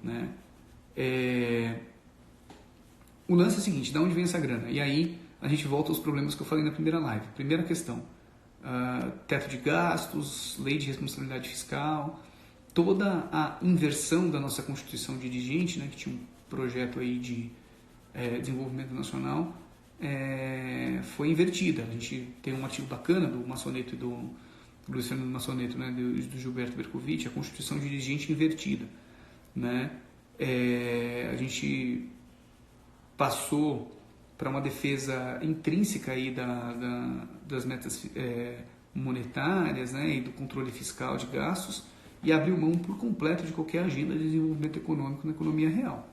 né? O lance é o seguinte: de onde vem essa grana? E aí a gente volta aos problemas que eu falei na primeira live. Primeira questão: teto de gastos, lei de responsabilidade fiscal, toda a inversão da nossa Constituição dirigente, né, que tinha um projeto aí de desenvolvimento nacional, foi invertida. A gente tem um artigo bacana do Massoneto e do Luiz Fernando Massoneto, né, do Gilberto Bercovitch, a Constituição dirigente invertida, né? A gente passou para uma defesa intrínseca aí das metas monetárias, né, e do controle fiscal de gastos, e abriu mão por completo de qualquer agenda de desenvolvimento econômico na economia real,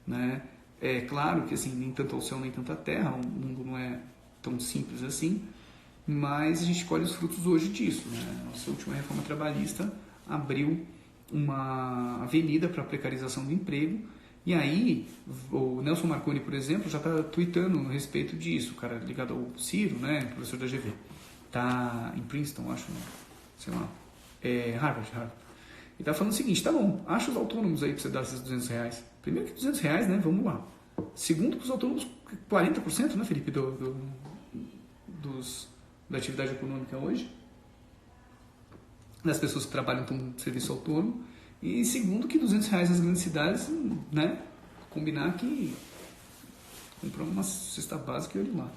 né? É claro que assim, nem tanto ao céu nem tanto à terra, o mundo não é tão simples assim, mas a gente colhe os frutos hoje disso, né? Nossa última reforma trabalhista abriu uma avenida para a precarização do emprego. E aí, o Nelson Marconi, por exemplo, já está tweetando a respeito disso, o cara ligado ao Ciro, né, professor da GV. Está em Princeton, acho, sei lá, Harvard. Ele está falando o seguinte: tá bom, acha os autônomos aí para você dar esses R$200. Primeiro que R$200, né, vamos lá. Segundo que os autônomos, 40%, né, Felipe, da atividade econômica hoje, das pessoas que trabalham com serviço autônomo. E segundo que R$200 nas grandes cidades, né? Combinar que comprar uma cesta básica e olha lá.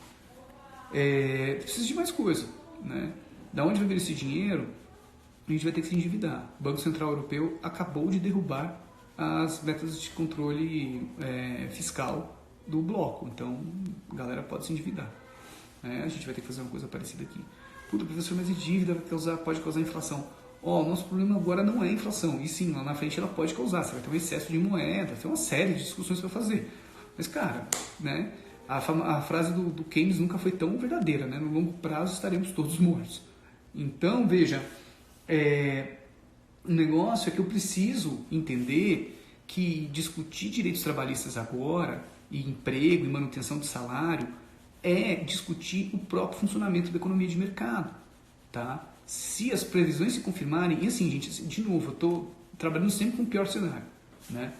Precisa de mais coisa, né? Da onde vai vir esse dinheiro? A gente vai ter que se endividar. O Banco Central Europeu acabou de derrubar as metas de controle fiscal do bloco. Então, a galera pode se endividar. A gente vai ter que fazer uma coisa parecida aqui. Puta, professor, mas a dívida pode causar inflação. O nosso problema agora não é a inflação, e sim, lá na frente ela pode causar, você vai ter um excesso de moeda, tem uma série de discussões para fazer. Mas, cara, né, a frase do Keynes nunca foi tão verdadeira, né? No longo prazo estaremos todos mortos. Então, veja, o negócio é que eu preciso entender que discutir direitos trabalhistas agora, e emprego, e manutenção de salário, é discutir o próprio funcionamento da economia de mercado, tá? Se as previsões se confirmarem, e assim, gente, de novo, eu estou trabalhando sempre com o pior cenário, né?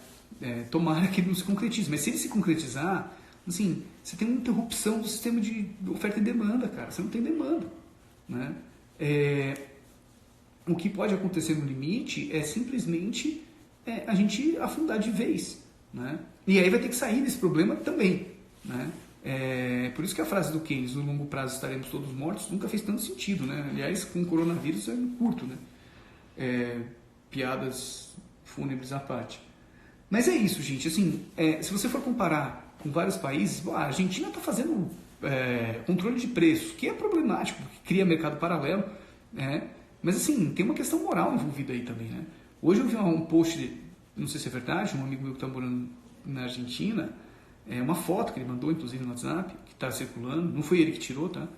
Tomara que ele não se concretize, mas se ele se concretizar, assim, você tem uma interrupção do sistema de oferta e demanda, cara, você não tem demanda, né? O que pode acontecer no limite é simplesmente a gente afundar de vez, né? E aí vai ter que sair desse problema também, né? Por isso que a frase do Keynes, no longo prazo estaremos todos mortos, nunca fez tanto sentido, né? Aliás, com o coronavírus é curto, né? Piadas fúnebres à parte. Mas é isso, gente. Assim, se você for comparar com vários países, a Argentina está fazendo controle de preços, que é problemático, porque cria mercado paralelo, né? Mas assim, tem uma questão moral envolvida aí também, né? Hoje eu vi um post, não sei se é verdade, um amigo meu que está morando na Argentina, uma foto que ele mandou, inclusive no WhatsApp, que está circulando, não foi ele que tirou, tá?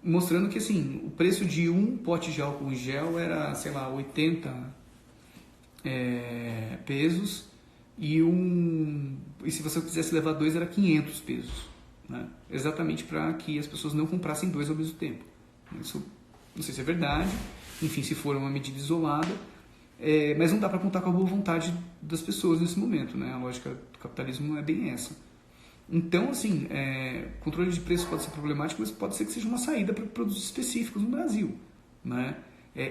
Mostrando que assim, o preço de um pote de álcool em gel era, sei lá, 80 pesos e se você quisesse levar dois era 500 pesos, né? Exatamente para que as pessoas não comprassem dois ao mesmo tempo. Isso não sei se é verdade, enfim, se for uma medida isolada, mas não dá para contar com a boa vontade das pessoas nesse momento, né? A lógica do capitalismo não é bem essa. Então, assim, controle de preço pode ser problemático, mas pode ser que seja uma saída para produtos específicos no Brasil, né?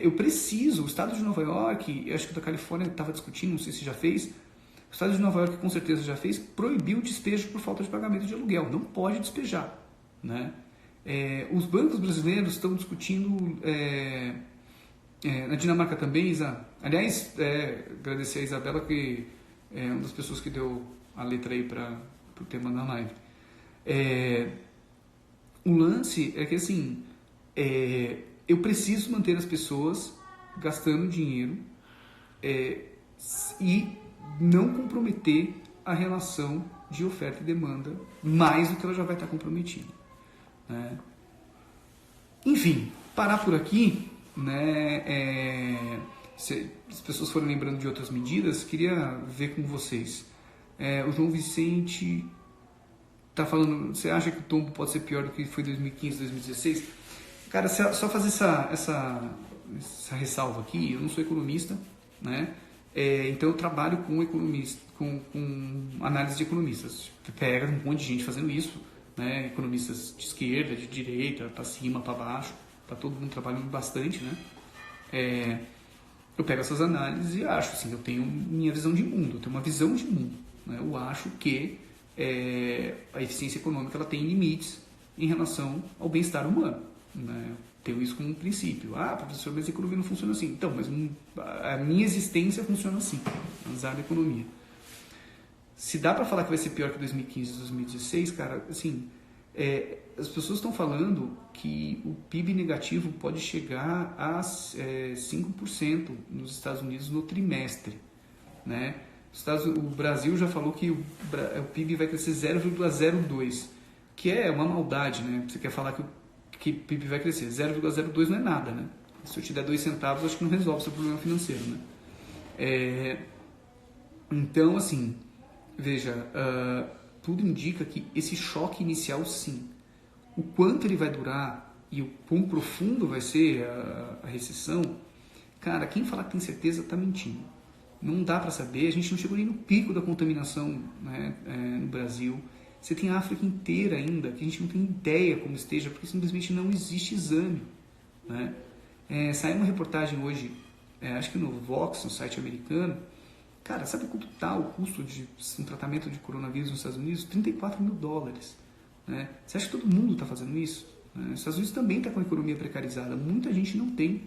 O estado de Nova York, acho que da Califórnia estava discutindo, não sei se já fez, o estado de Nova York com certeza já fez, proibiu o despejo por falta de pagamento de aluguel, não pode despejar, né? Os bancos brasileiros estão discutindo, na Dinamarca também, aliás, agradecer a Isabela, que é uma das pessoas que deu a letra aí para o tema da live. O lance é que, assim, eu preciso manter as pessoas gastando dinheiro e não comprometer a relação de oferta e demanda mais do que ela já vai estar comprometida, né? Enfim, parar por aqui, né? Se as pessoas forem lembrando de outras medidas, queria ver com vocês. O João Vicente está falando, você acha que o tombo pode ser pior do que foi 2015, 2016? Cara, só fazer essa ressalva aqui, eu não sou economista, né? Então eu trabalho com economista, com análise de economistas. Pega um monte de gente fazendo isso, né? Economistas de esquerda, de direita, para cima, para baixo, tá todo mundo trabalhando bastante, né? Eu pego essas análises e acho, assim, eu tenho minha visão de mundo, eu tenho uma visão de mundo, né? Eu acho que a eficiência econômica ela tem limites em relação ao bem-estar humano, né? Tenho isso como um princípio. Professor, mas a economia não funciona assim. Então, mas a minha existência funciona assim, analisar a economia. Se dá para falar que vai ser pior que 2015 e 2016, cara, assim, as pessoas estão falando que o PIB negativo pode chegar a 5% nos Estados Unidos no trimestre, né? O Brasil já falou que o PIB vai crescer 0,02, que é uma maldade, né? Você quer falar que o PIB vai crescer. 0,02 não é nada, né? Se eu te der 2 centavos, acho que não resolve o seu problema financeiro, né? Então, assim, veja, tudo indica que esse choque inicial, sim. O quanto ele vai durar e o quão profundo vai ser a recessão, cara, quem falar que tem certeza está mentindo. Não dá para saber, a gente não chegou nem no pico da contaminação, né, no Brasil. Você tem a África inteira ainda, que a gente não tem ideia como esteja, porque simplesmente não existe exame, né? Saiu uma reportagem hoje, acho que no Vox, no site americano. Cara, sabe quanto está o custo de um tratamento de coronavírus nos Estados Unidos? $34 mil, né? Você acha que todo mundo está fazendo isso? Os Estados Unidos também está com a economia precarizada. Muita gente não tem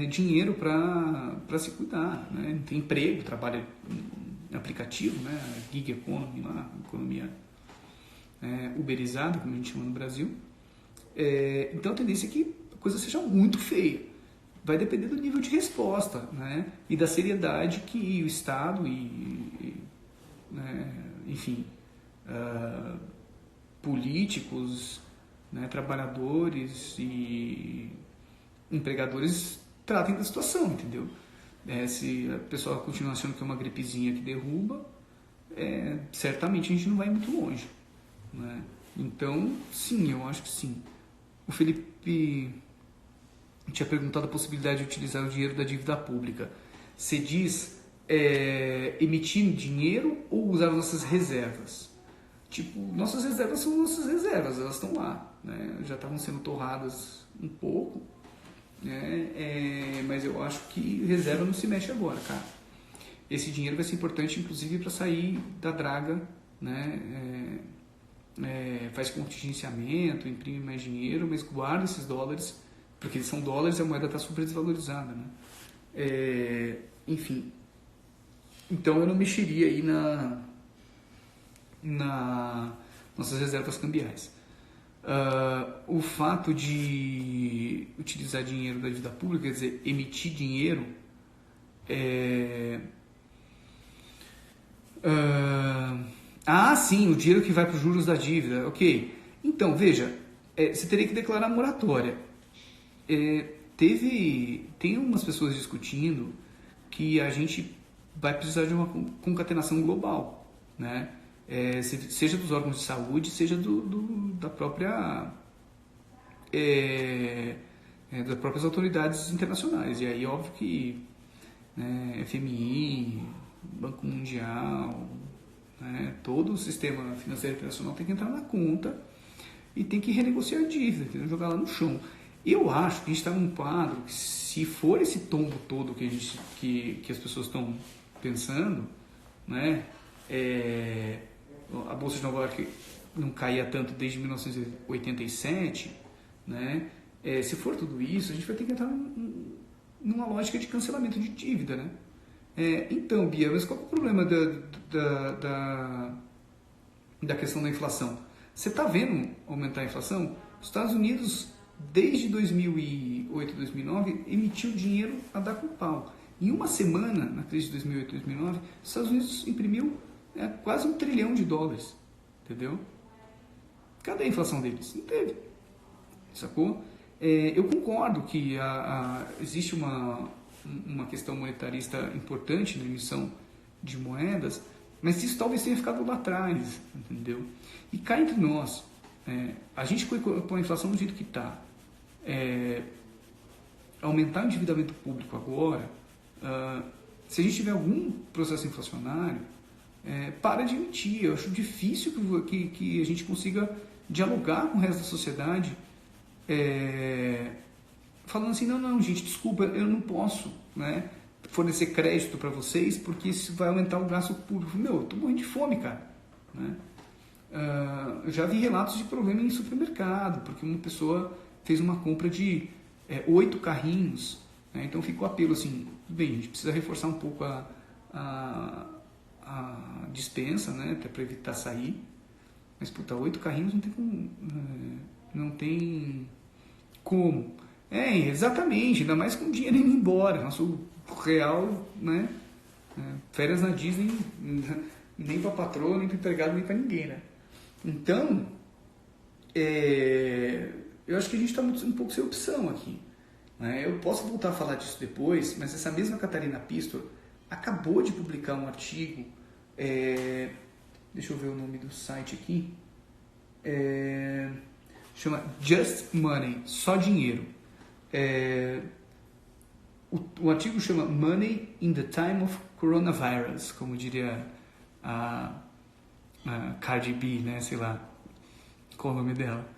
dinheiro para se cuidar, né? Não tem emprego, trabalha em aplicativo, né? A gig economy, lá, economia uberizada, como a gente chama no Brasil. Então a tendência é que a coisa seja muito feia. Vai depender do nível de resposta, né? E da seriedade que o Estado enfim, políticos, né, trabalhadores e empregadores tratem da situação, entendeu? Se a pessoa continuar achando que é uma gripezinha que derruba, certamente a gente não vai muito longe, né? Então, sim, eu acho que sim. O Felipe tinha perguntado a possibilidade de utilizar o dinheiro da dívida pública. Você diz emitir dinheiro ou usar nossas reservas? Tipo, nossas reservas são nossas reservas, elas estão lá, né? Já estavam sendo torradas um pouco, né? Mas eu acho que reserva não se mexe agora, cara. Esse dinheiro vai ser importante, inclusive, para sair da draga, né? Faz contingenciamento, imprime mais dinheiro, mas guarda esses dólares porque são dólares e a moeda está super desvalorizada, né? Enfim, então eu não mexeria aí na nossas reservas cambiais. O fato de utilizar dinheiro da dívida pública, quer dizer, emitir dinheiro, sim, o dinheiro que vai para os juros da dívida, ok. Então, veja, você teria que declarar moratória. Tem umas pessoas discutindo que a gente vai precisar de uma concatenação global, né? Seja dos órgãos de saúde, seja das próprias autoridades internacionais. E aí, óbvio que, né, FMI, Banco Mundial, né, todo o sistema financeiro internacional tem que entrar na conta e tem que renegociar a dívida, tem que jogar lá no chão. Eu acho que a gente está num quadro que, se for esse tombo todo que as pessoas estão pensando, né, a Bolsa de Nova York não caía tanto desde 1987, né, se for tudo isso, a gente vai ter que entrar numa lógica de cancelamento de dívida, né? Então, Bia, mas qual é o problema da questão da inflação? Você está vendo aumentar a inflação? Os Estados Unidos, desde 2008, 2009, emitiu dinheiro a dar com pau. Em uma semana, na crise de 2008, 2009, os Estados Unidos imprimiu quase $1 trilhão, entendeu? Cadê a inflação deles? Não teve, sacou? Eu concordo que existe uma questão monetarista importante na emissão de moedas, mas isso talvez tenha ficado lá atrás, entendeu? E cá entre nós, a gente com a inflação do jeito que está, aumentar o endividamento público agora, se a gente tiver algum processo inflacionário, para de emitir. Eu acho difícil que a gente consiga dialogar com o resto da sociedade, falando assim, não, gente, desculpa, eu não posso, né, fornecer crédito para vocês porque isso vai aumentar o gasto público. Eu tô morrendo de fome, cara, né? Eu já vi relatos de problema em supermercado, porque uma pessoa fez uma compra de 8 carrinhos, né? Então fica o apelo assim, bem, a gente precisa reforçar um pouco a dispensa, né, até para evitar sair, mas 8 carrinhos não tem como. Exatamente, ainda mais com dinheiro indo embora. Nosso real, né? Férias na Disney, nem para patroa, nem para empregado, nem para ninguém, né? Então, eu acho que a gente está um pouco sem opção aqui, né? Eu posso voltar a falar disso depois, mas essa mesma Catarina Pistor acabou de publicar um artigo, deixa eu ver o nome do site aqui, chama Just Money, só dinheiro. O artigo chama Money in the Time of Coronavirus, como diria a Cardi B, né? Sei lá qual é o nome dela.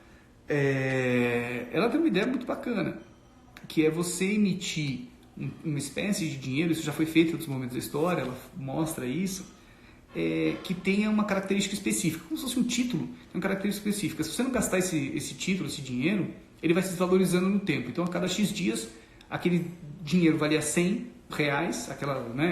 Ela tem uma ideia muito bacana, que é você emitir uma espécie de dinheiro. Isso já foi feito em outros momentos da história, ela mostra isso, que tenha uma característica específica, como se fosse um título, tem uma característica específica. Se você não gastar esse título, esse dinheiro, ele vai se desvalorizando no tempo. Então, a cada X dias, aquele dinheiro valia R$100,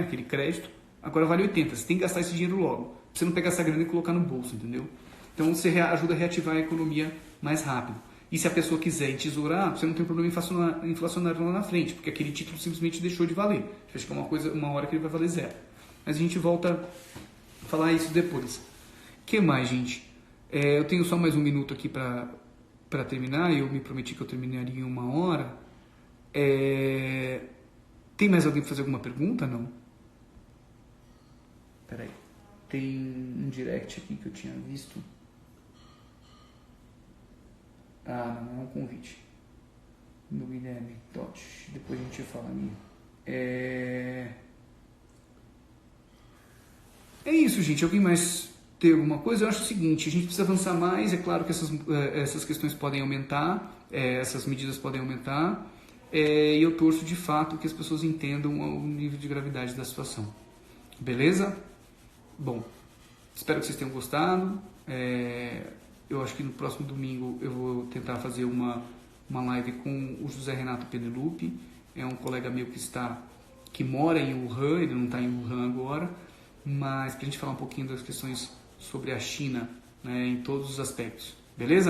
aquele crédito, agora vale 80. Você tem que gastar esse dinheiro logo, pra você não pegar essa grana e colocar no bolso, entendeu? Então, você ajuda a reativar a economia mais rápido. E se a pessoa quiser entesourar, você não tem problema inflacionário lá na frente, porque aquele título simplesmente deixou de valer. Vai chegar uma hora que ele vai valer zero. Mas a gente volta a falar isso depois. O que mais, gente? Eu tenho só mais um minuto aqui para terminar. Eu me prometi que eu terminaria em 1 hora. Tem mais alguém para fazer alguma pergunta? Não? Peraí. Tem um direct aqui que eu tinha visto. Não é um convite. Do Guilherme Totti. Depois a gente fala ali. É isso, gente. Alguém mais tem alguma coisa? Eu acho o seguinte, a gente precisa avançar mais. É claro que essas questões podem aumentar, essas medidas podem aumentar, e eu torço de fato que as pessoas entendam o nível de gravidade da situação. Beleza? Bom, espero que vocês tenham gostado. Eu acho que no próximo domingo eu vou tentar fazer uma uma live com o José Renato Penelope, é um colega meu que mora em Wuhan, ele não está em Wuhan agora, mas para a gente falar um pouquinho das questões sobre a China, né, em todos os aspectos. Beleza?